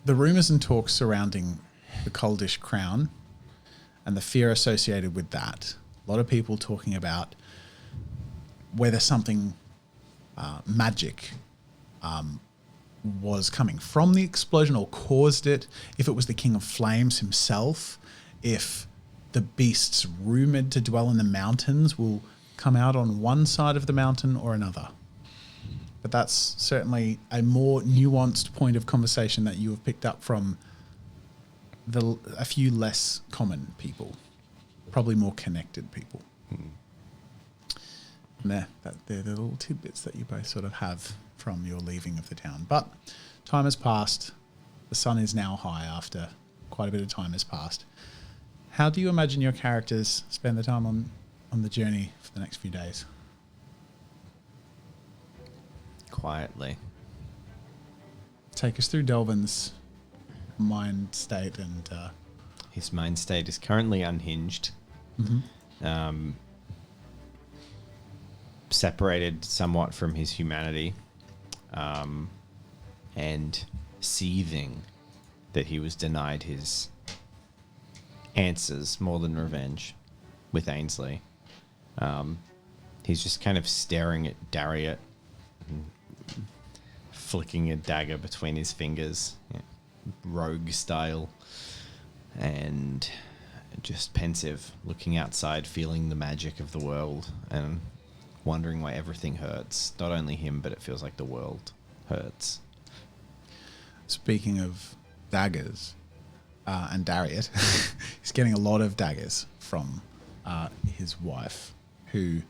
the rumours and talks surrounding the Coldish Crown and the fear associated with that. A lot of people talking about whether something magic was coming from the explosion or caused it, if it was the King of Flames himself, if the beasts rumoured to dwell in the mountains will come out on one side of the mountain or another. But that's certainly a more nuanced point of conversation that you have picked up from a few less common people, probably more connected people. And they're the little tidbits that you both sort of have from your leaving of the town. But time has passed. The sun is now high after quite a bit of time has passed. How do you imagine your characters spend the time on the journey for the next few days? Quietly. Take us through Delvin's mind state and... His mind state is currently unhinged. Separated somewhat from his humanity. And seething that he was denied his answers more than revenge with Ainsley. He's just kind of staring at Dariet, flicking a dagger between his fingers, rogue style, and just pensive, looking outside, feeling the magic of the world and wondering why everything hurts. Not only him, but it feels like the world hurts. Speaking of daggers and Dariet, he's getting a lot of daggers from his wife, who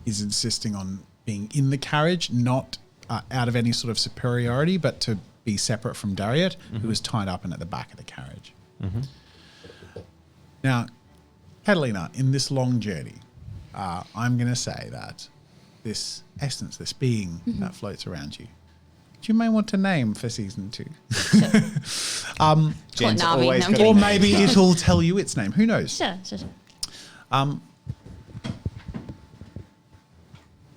is insisting on being in the carriage, not out of any sort of superiority, but to be separate from Dariet, who is tied up and at the back of the carriage. Now, Catalina, in this long journey, I'm going to say that this essence, this being that floats around you, you may want to name for season 2. Jen's Navi, always no, I'm got a Or name. maybe it'll tell you its name. Who knows? Sure.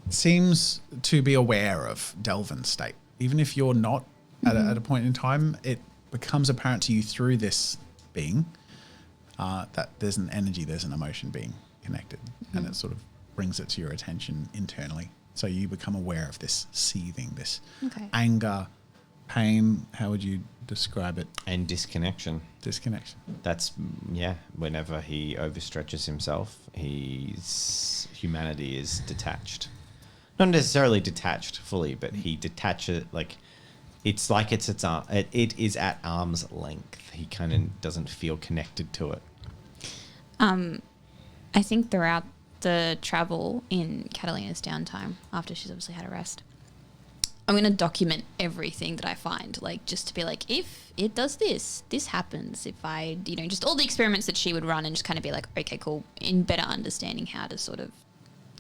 Seems to be aware of Delvin's state. Even if you're not at a point in time, it becomes apparent to you through this being that there's an energy, there's an emotion being connected, and it sort of brings it to your attention internally. So you become aware of this seething, this anger, pain. How would you describe it? And disconnection. Disconnection. That's, whenever he overstretches himself, his humanity is detached. not necessarily detached fully, but he detaches like it's it is at arm's length. He kind of doesn't feel connected to it. I think throughout the travel in Catalina's downtime, after she's obviously had a rest, I'm going to document everything that I find, like just to be like, if it does this, this happens. If I, just all the experiments that she would run and just kind of be like, okay, cool, in better understanding how to sort of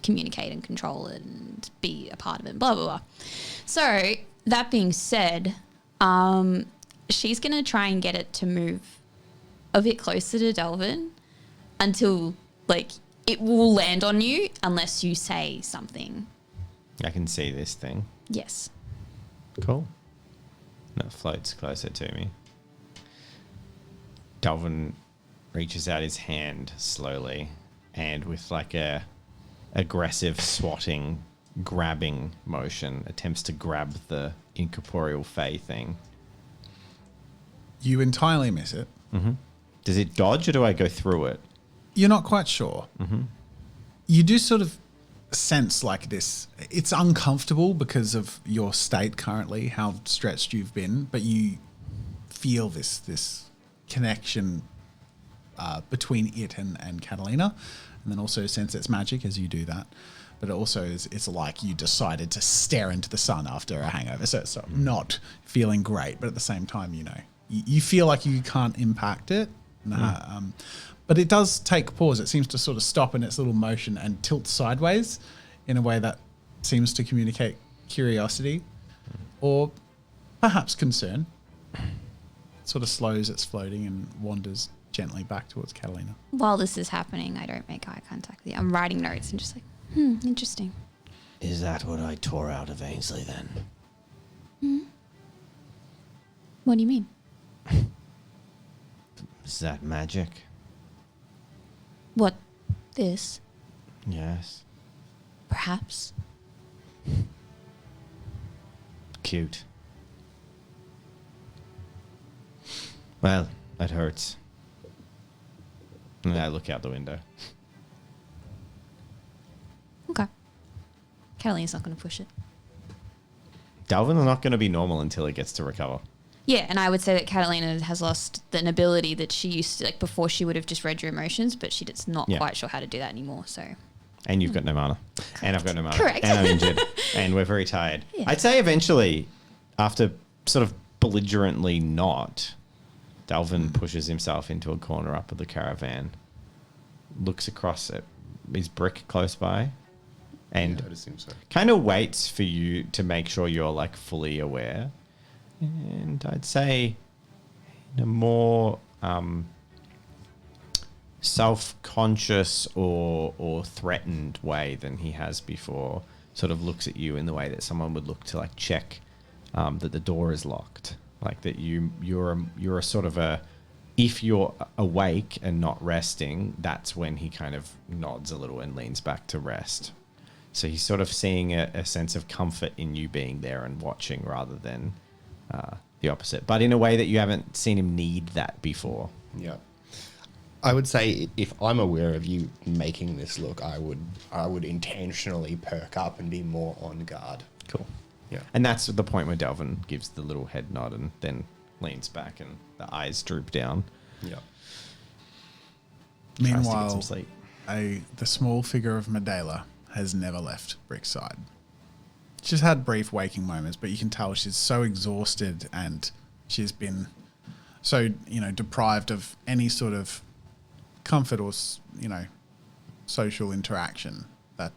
communicate and control it and be a part of it, blah, blah, blah. So that being said, she's going to try and get it to move a bit closer to Delvin until, like, it will land on you unless you say something. I can see this thing. Yes. Cool. And it floats closer to me. Delvin reaches out his hand slowly and with like a aggressive swatting, grabbing motion, attempts to grab the incorporeal fey thing. You entirely miss it. Mm-hmm. Does it dodge or do I go through it? You're not quite sure. Mm-hmm. You do sort of sense like this. It's uncomfortable because of your state currently, how stretched you've been, but you feel this connection between it and Catalina, and then also sense its magic as you do that. But it also it's like you decided to stare into the sun after a hangover, so it's not feeling great, but at the same time, you feel like you can't impact it. But it does take pause. It seems to sort of stop in its little motion and tilt sideways in a way that seems to communicate curiosity or perhaps concern. It sort of slows its floating and wanders gently back towards Catalina. While this is happening, I don't make eye contact with you. I'm writing notes and just like, interesting. Is that what I tore out of Ainsley then? What do you mean? Is that magic? What? This? Yes. Perhaps. Cute. Well, it hurts. And I look out the window. Okay. Catalina's not going to push it. Delvin's not going to be normal until he gets to recover. Yeah, and I would say that Catalina has lost an ability that she used to, like before she would have just read your emotions, but she's not quite sure how to do that anymore, so. And you've got no mana. Correct. And I've got no mana. Correct. And I'm injured. And we're very tired. Yeah. I'd say eventually, after sort of belligerently not, Delvin pushes himself into a corner up of the caravan, looks across at his brick close by, and I'd assume so. kind of waits for you to make sure you're like fully aware. And I'd say in a more self-conscious or threatened way than he has before, sort of looks at you in the way that someone would look to like check that the door is locked, like that you're a sort of a, if you're awake and not resting, that's when he kind of nods a little and leans back to rest. So he's sort of seeing a sense of comfort in you being there and watching rather than the opposite, but in a way that you haven't seen him need that before. Yeah. I would say if I'm aware of you making this look, I would intentionally perk up and be more on guard. Cool. Yeah. And that's the point where Delvin gives the little head nod and then leans back and the eyes droop down. Yeah. Tries to get Meanwhile, some sleep. the small figure of Medela has never left Brick's side. She's had brief waking moments, but you can tell she's so exhausted and she's been so, deprived of any sort of comfort or, social interaction that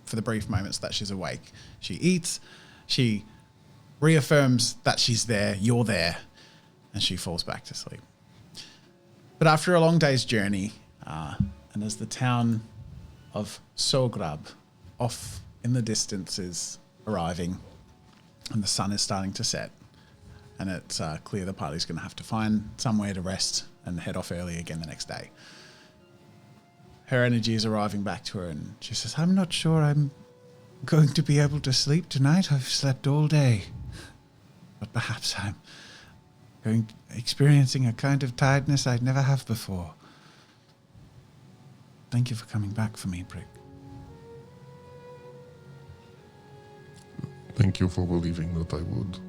for the brief moments that she's awake, she eats, she reaffirms that she's there, you're there, and she falls back to sleep. But after a long day's journey, and as the town of Sograb off in the distance is arriving and the sun is starting to set and it's clear the party's going to have to find somewhere to rest and head off early again the next day. Her energy is arriving back to her and she says, I'm not sure I'm going to be able to sleep tonight. I've slept all day. But perhaps I'm experiencing a kind of tiredness I'd never have before. Thank you for coming back for me, Brick. Thank you for believing that I would.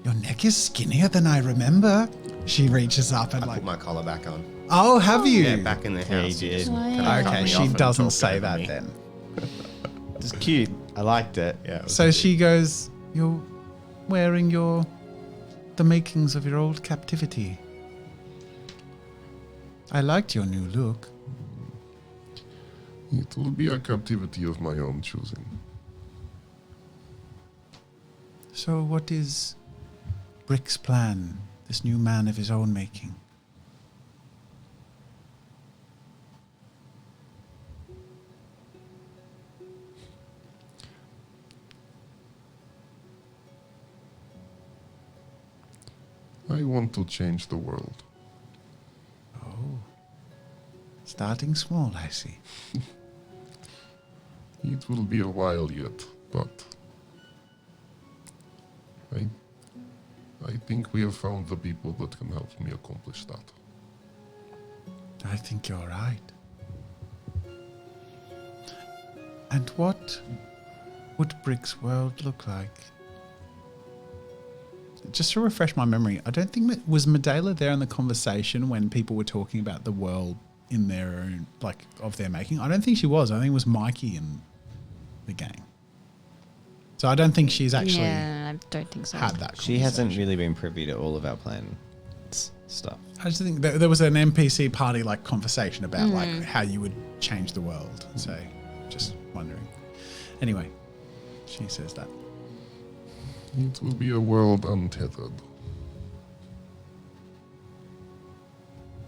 Your neck is skinnier than I remember. She reaches up and I like, put my collar back on. oh, have you? Yeah, back in the Yeah, you house. did. Just Oh, kinda yeah. cut Okay, me she off and doesn't talked say over that me. then. It's cute. I liked it. Yeah. it was So good. she goes, you're wearing the makings of your old captivity. I liked your new look. It will be a captivity of my own choosing. So what is Brick's plan, this new man of his own making? I want to change the world. Oh. Starting small, I see. It will be a while yet, but I think we have found the people that can help me accomplish that. I think you're right. And what would Brick's world look like? Just to refresh my memory, I don't think that was Medela there in the conversation when people were talking about the world in their own, like, of their making. I don't think she was. I think it was Mikey and the gang. So I don't think she's actually Yeah, I don't think so. had that. She hasn't conversation. really been privy to all of our plan stuff. I just think that there was an NPC party like conversation about like how you would change the world. So, just wondering. Anyway, she says that. It will be a world untethered.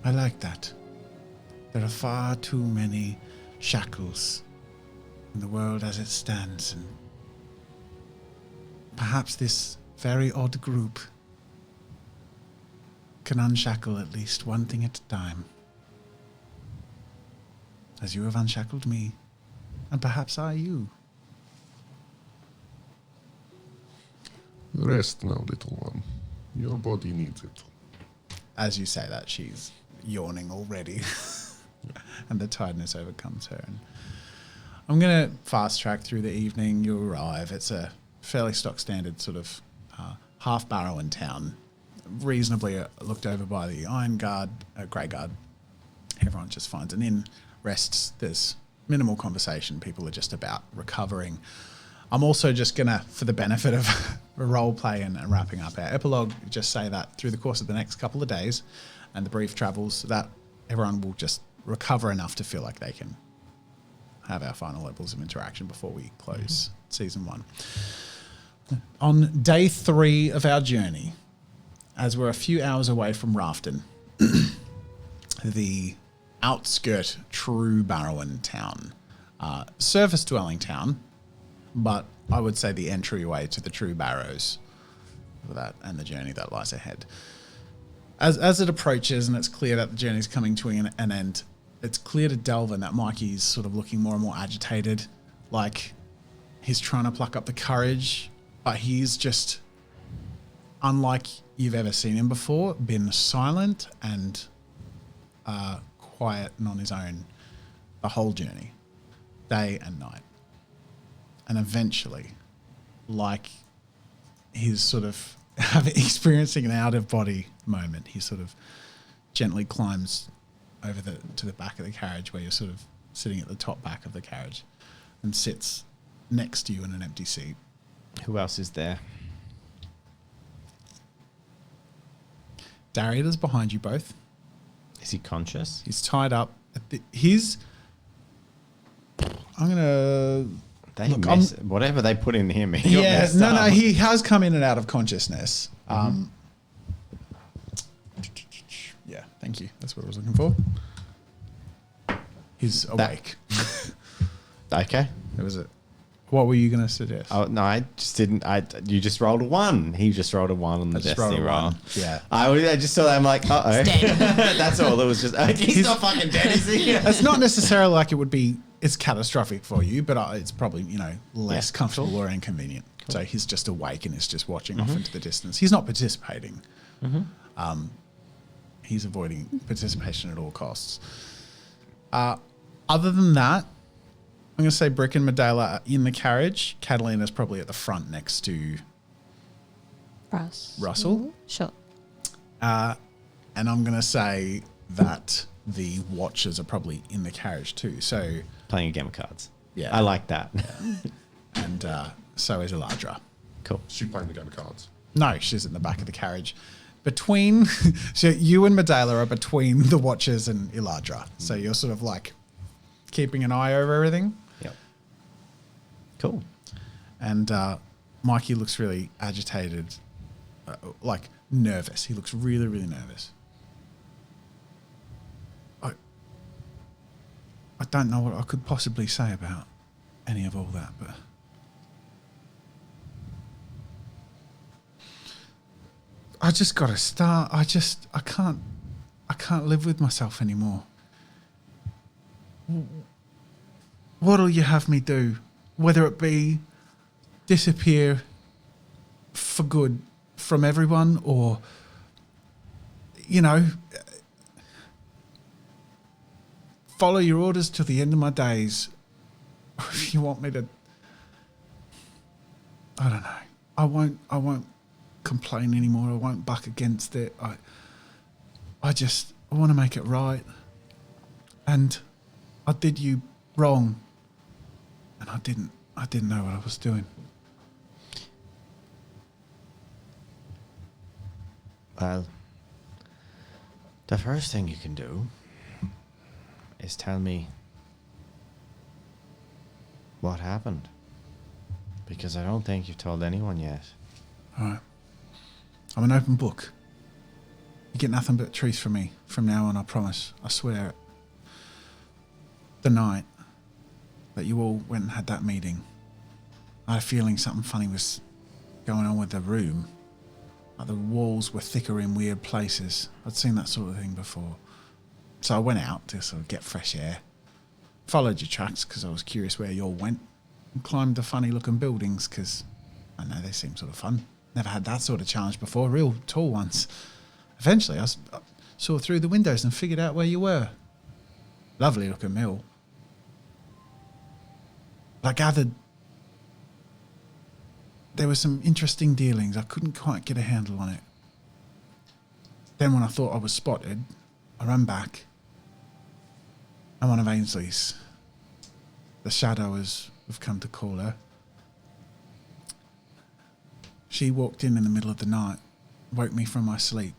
I like that. There are far too many shackles in the world as it stands, and perhaps this very odd group can unshackle at least one thing at a time. As you have unshackled me, and perhaps I you. Rest now, little one. Your body needs it. As you say that, she's yawning already, and the tiredness overcomes her. And I'm going to fast track through the evening. You arrive. It's a fairly stock standard sort of half barrow in town, reasonably looked over by the Iron Guard, Grey Guard. Everyone just finds an inn, rests. There's minimal conversation. People are just about recovering. I'm also just going to, for the benefit of a role play and wrapping up our epilogue, just say that through the course of the next couple of days and the brief travels, that everyone will just recover enough to feel like they can have our final levels of interaction before we close season 1. On day 3 of our journey, as we're a few hours away from Rafton, the outskirt True Barrowan town, surface dwelling town, but I would say the entryway to the True Barrows for that and the journey that lies ahead. As it approaches and it's clear that the journey is coming to an end, it's clear to Delvin that Mikey's sort of looking more and more agitated, like he's trying to pluck up the courage, but he's just, unlike you've ever seen him before, been silent and quiet and on his own the whole journey, day and night. And eventually, like he's sort of experiencing an out-of-body moment, he sort of gently climbs over to the back of the carriage where you're sort of sitting at the top back of the carriage and sits next to you in an empty seat. Who else is there? Darius behind you both. Is he conscious? He's tied up. I'm gonna. They Look, whatever they put in him. Yeah, no, he has come in and out of consciousness. Yeah, thank you. That's what I was looking for. He's awake. Okay. That was it. What were you going to suggest? Oh no, I just didn't. You just rolled a 1. He just rolled a 1 on the just rolled destiny a roll. 1. Yeah. I just saw that. I'm like, uh oh. That's all. It was just. He's not fucking dead, is he? It's not necessarily like it would be. It's catastrophic for you, but it's probably less comfortable or inconvenient. Cool. So he's just awake and is just watching off into the distance. He's not participating. He's avoiding participation at all costs. Other than that, I'm going to say Brick and Medela are in the carriage. Catalina's probably at the front next to Russell. Sure. And I'm going to say that the Watchers are probably in the carriage too. So, Playing a game of cards. yeah. I like that. And so is Eladra. Cool. Is she playing the game of cards? No, she's in the back of the carriage. Between, so you and Medela are between the Watchers and Eladra. So you're sort of like keeping an eye over everything. Yep. Cool. And Mikey looks really agitated, like nervous. He looks really, really nervous. I don't know what I could possibly say about any of all that, but I just got to start. I can't live with myself anymore. What'll you have me do? Whether it be disappear for good from everyone, or, you know, follow your orders till the end of my days. If you want me to, I don't know. I won't complain anymore. I won't buck against it. I want to make it right. And I did you wrong. And I didn't know what I was doing. Well, the first thing you can do is tell me what happened. Because I don't think you've told anyone yet. All right. I'm an open book. You get nothing but truth from me from now on, I promise. I swear it. The night that you all went and had that meeting, I had a feeling something funny was going on with the room. Like the walls were thicker in weird places. I'd seen that sort of thing before. So I went out to sort of get fresh air. Followed your tracks because I was curious where you all went. And climbed the funny looking buildings because I know they seem sort of fun. Never had that sort of challenge before, real tall ones. Eventually I saw through the windows and figured out where you were. Lovely looking mill. But I gathered there were some interesting dealings. I couldn't quite get a handle on it. Then when I thought I was spotted, I ran back. And one of Ainsley's, the Shadow as we've come to call her, she walked in the middle of the night, woke me from my sleep,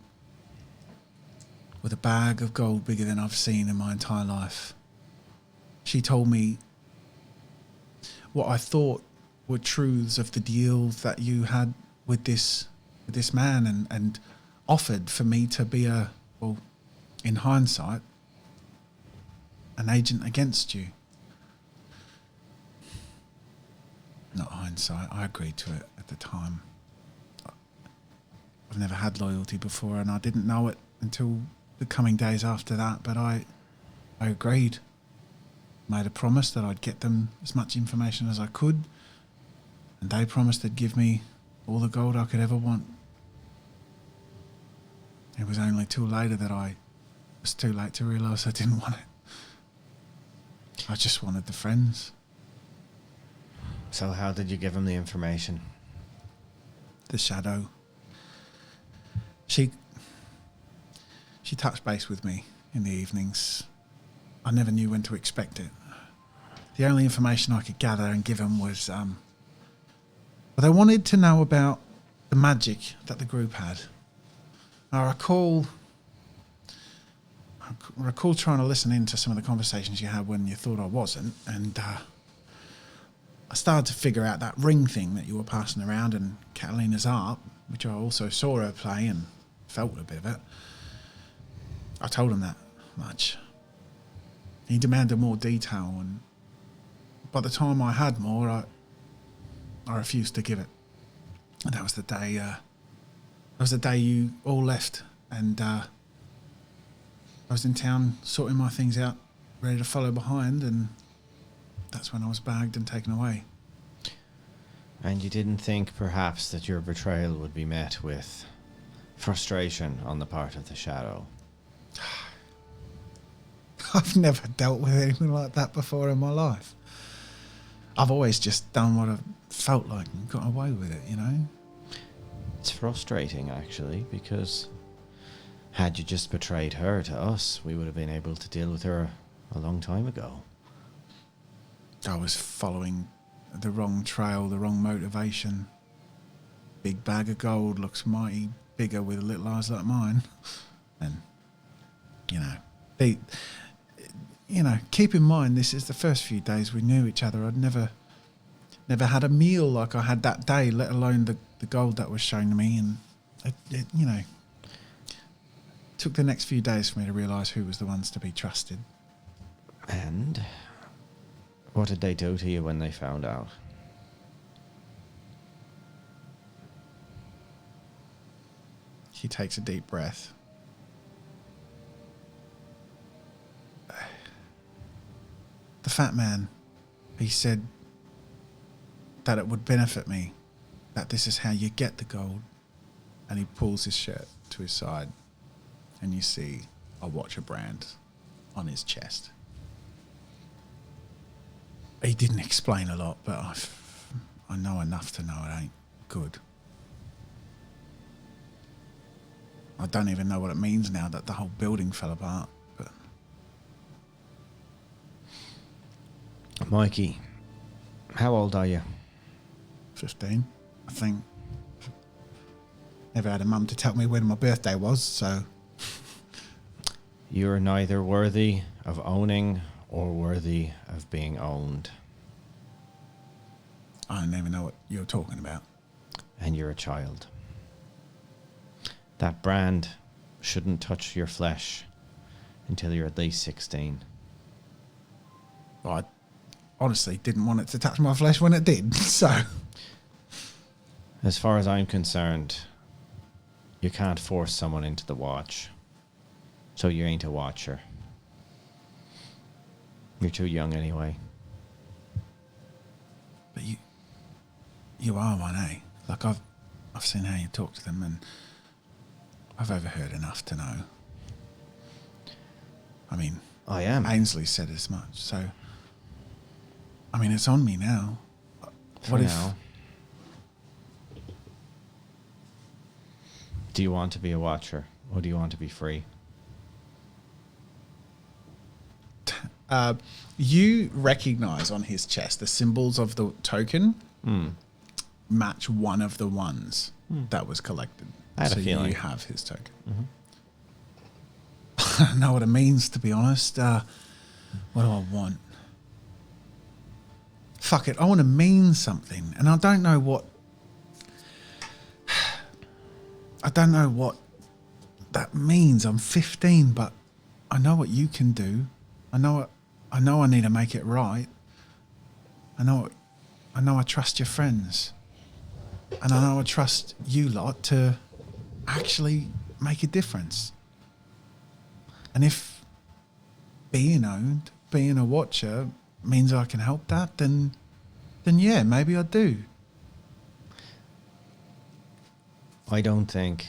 with a bag of gold bigger than I've seen in my entire life. She told me what I thought were truths of the deal that you had with this man, and offered for me to be in hindsight, an agent against you. Not hindsight, I agreed to it at the time. I've never had loyalty before, and I didn't know it until the coming days after that, but I agreed. Made a promise that I'd get them as much information as I could, and they promised they'd give me all the gold I could ever want. It was only too later that it was too late to realise I didn't want it. I just wanted the friends. So how did you give him the information? The Shadow. She touched base with me in the evenings. I never knew when to expect it. The only information I could gather and give them was, they wanted to know about the magic that the group had. I recall trying to listen in to some of the conversations you had when you thought I wasn't, and I started to figure out that ring thing that you were passing around and Catalina's art, which I also saw her play and felt a bit of it. I told him that much. He demanded more detail, and by the time I had more, I refused to give it. And that was the day. That was the day you all left, and I was in town sorting my things out, ready to follow behind, and that's when I was bagged and taken away. And you didn't think perhaps that your betrayal would be met with frustration on the part of the Shadow? I've never dealt with anything like that before in my life. I've always just done what I've felt like and got away with it, you know? It's frustrating, actually, because had you just betrayed her to us, we would have been able to deal with her a long time ago. I was following the wrong trail, the wrong motivation. Big bag of gold looks mighty bigger with little eyes like mine. And, keep in mind, this is the first few days we knew each other. I'd never had a meal like I had that day, let alone the gold that was shown to me. And, it took the next few days for me to realise who was the ones to be trusted. And what did they do to you when they found out? He takes a deep breath. The fat man, he said that it would benefit me, that this is how you get the gold. And he pulls his shirt to his side, and you see a Watcher brand on his chest. He didn't explain a lot, but I know enough to know it ain't good. I don't even know what it means now that the whole building fell apart. But Mikey, how old are you? 15, I think. Never had a mum to tell me when my birthday was, so... You're neither worthy of owning or worthy of being owned. I don't even know what you're talking about. And you're a child. That brand shouldn't touch your flesh until you're at least 16. Well, I honestly didn't want it to touch my flesh when it did, so... As far as I'm concerned, you can't force someone into the watch. So you ain't a watcher. You're too young anyway. But you are one, eh? Like, I've seen how you talk to them, and I've overheard enough to know. I mean... I am. Ainsley said as much, so... I mean, it's on me now. For now. Do you want to be a watcher, or do you want to be free? You recognise on his chest the symbols of the token match one of the ones that was collected. I had a feeling. You have his token. I don't know what it means, to be honest. What do I want? Fuck it, I want to mean something, and I don't know what. I don't know what that means. I'm 15, but I know what you can do. I know I need to make it right. I know I trust your friends. And I know I trust you lot to actually make a difference. And if being owned, being a watcher means I can help that, then yeah, maybe I do. I don't think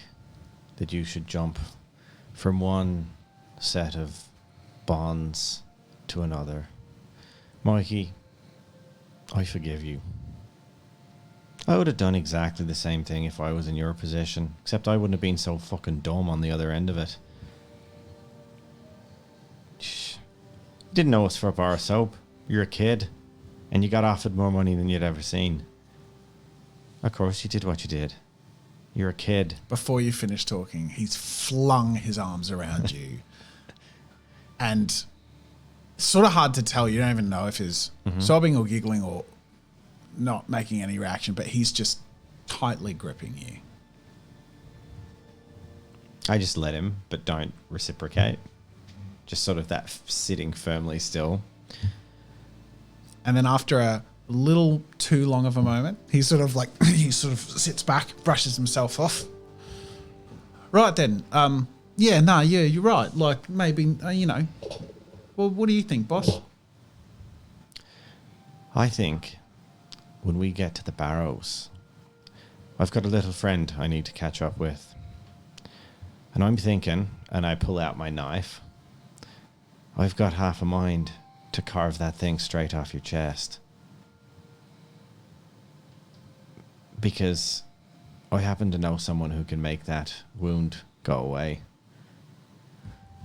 that you should jump from one set of bonds to another. Mikey, I forgive you. I would have done exactly the same thing if I was in your position, except I wouldn't have been so fucking dumb on the other end of it. Shh. You didn't know us for a bar of soap. You're a kid, and you got offered more money than you'd ever seen. Of course you did what you did. You're a kid. Before you finish talking, he's flung his arms around you. And it's sort of hard to tell. You don't even know if he's sobbing or giggling or not making any reaction, but he's just tightly gripping you. I just let him, but don't reciprocate. Just sort of that sitting firmly still. And then after a little too long of a moment, he sort of sits back, brushes himself off. Right then, yeah, you're right. Like, maybe, well, what do you think, boss? I think when we get to the Barrows, I've got a little friend I need to catch up with. And I'm thinking, and I pull out my knife, I've got half a mind to carve that thing straight off your chest. because I happen to know someone who can make that wound go away.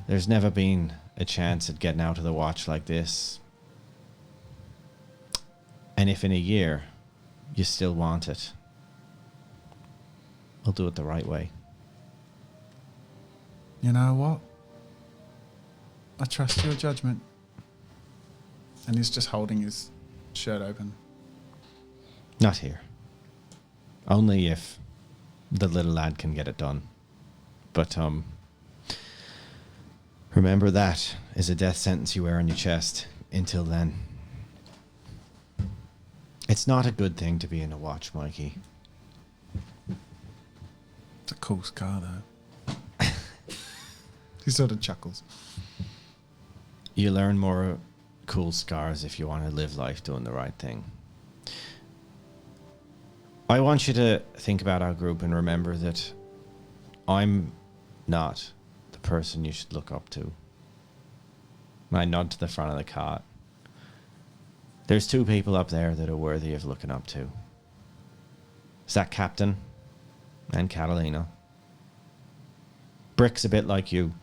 There's never been a chance at getting out of the watch like this. And if in a year you still want it, we'll do it the right way. You know what? I trust your judgment. And he's just holding his shirt open. Not here. Only if the little lad can get it done. But, remember that is a death sentence you wear on your chest. Until then. It's not a good thing to be in a watch, Mikey. It's a cool scar, though. He sort of chuckles. You learn more cool scars if you want to live life doing the right thing. I want you to think about our group and remember that I'm not the person you should look up to. I nod to the front of the cart. There's two people up there that are worthy of looking up to. It's that captain and Catalina. Brick's a bit like you.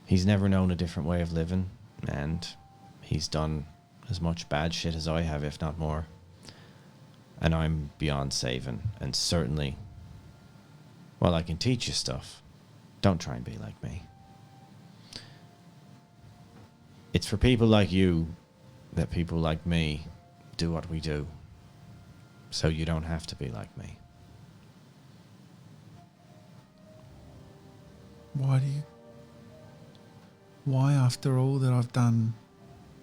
He's never known a different way of living, and he's done as much bad shit as I have, if not more. And I'm beyond saving, and certainly, while I can teach you stuff, don't try and be like me. It's for people like you that people like me do what we do, so you don't have to be like me. Why, after all that I've done,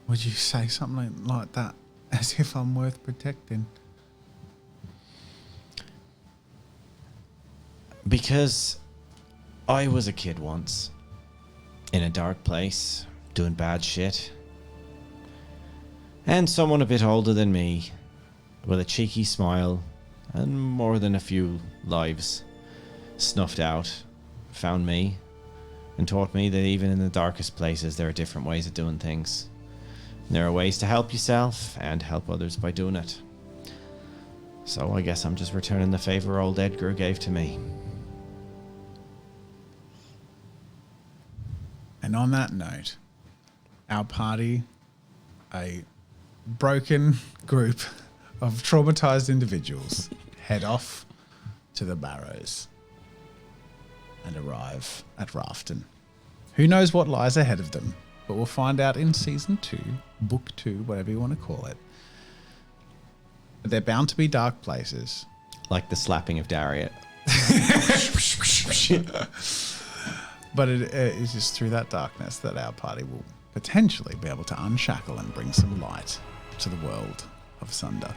would you say something like that as if I'm worth protecting? Because I was a kid once, in a dark place, doing bad shit. And someone a bit older than me, with a cheeky smile and more than a few lives snuffed out, found me and taught me that even in the darkest places there are different ways of doing things. And there are ways to help yourself and help others by doing it. So I guess I'm just returning the favor old Edgar gave to me. And on that note, our party, a broken group of traumatized individuals, head off to the Barrows and arrive at Rafton. Who knows what lies ahead of them, but we'll find out in Season 2, Book 2, whatever you want to call it. But they're bound to be dark places. Like the slapping of Dariet. But it is just through that darkness that our party will potentially be able to unshackle and bring some light to the world of Sunder.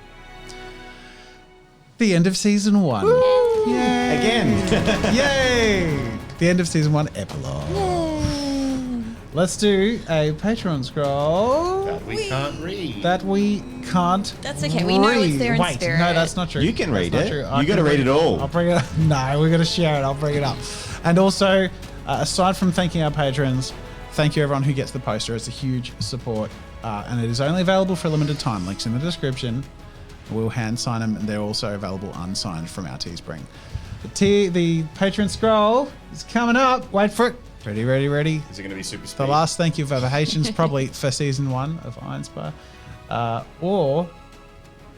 The end of Season 1. Yay! Again! Yay! The end of Season 1 epilogue. Let's do a Patreon scroll That we can't read. that we can't That's okay, we know it's there in Wait, spirit. no, that's not true. You can read That's it. not true. You gotta read it all. I'll bring it up. No, we're going to share it. I'll bring it up. And also, aside from thanking our patrons, thank you everyone who gets the poster. It's a huge support. And it is only available for a limited time. Links in the description. We'll hand sign them, and they're also available unsigned from our Teespring. The Patreon scroll is coming up. Wait for it. Ready, ready, ready. Is it going to be super speed? The last thank you for Haitians, probably for Season 1 of IRONSPIRE. Or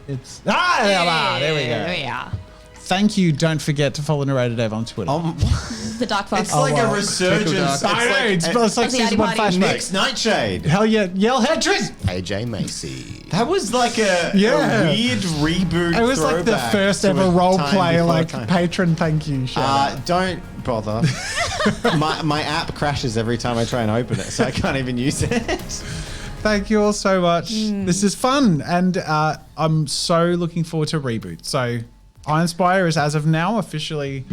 it's... there we go. There we are. Thank you. Don't forget to follow Narrator Dave on Twitter. The Dark Fox. It's like wow. a resurgence. I know, it's like That's the Season 1 Addy Party. flashback. Nick's Nightshade. Hell yeah. Yell Hedris! AJ Macy. That was like a weird reboot. It was like the throwback first to ever a role time play, before like time. patron thank you show. Don't bother. my app crashes every time I try and open it, so I can't even use it. Thank you all so much. This is fun, and I'm so looking forward to Reboot. So, IRONSPIRE is, as of now, officially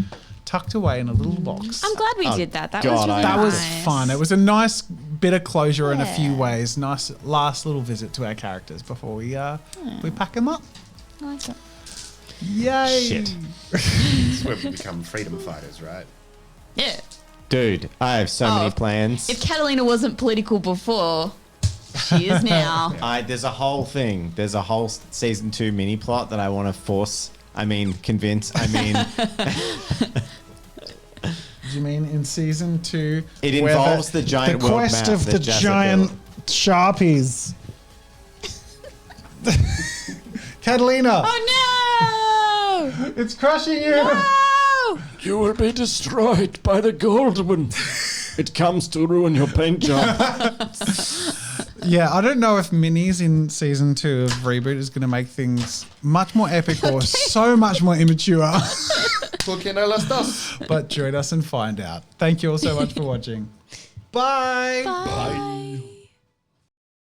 tucked away in a little box. I'm glad we did that. That God, was really That was nice. fun. It was a nice bit of closure in a few Yeah. ways. Nice last little visit to our characters before we pack them up. I like it. Yay! Shit. That's where we become freedom fighters, right? Yeah. Dude, I have so many plans. If Catalina wasn't political before, she is now. There's a whole thing. There's a whole season 2 mini plot that I want to force I mean, convince. I mean, Do you mean in season 2? it where involves the giant The world quest map of that the Jessica giant built. Sharpies. Catalina, Oh no! it's crushing you. No! You will be destroyed by the gold one. It comes to ruin your paint job. Yeah, I don't know if minis in season 2 of Reboot is going to make things much more epic or so much more immature. ¿Por qué no las dos? But join us and find out. Thank you all so much for watching. Bye. Bye.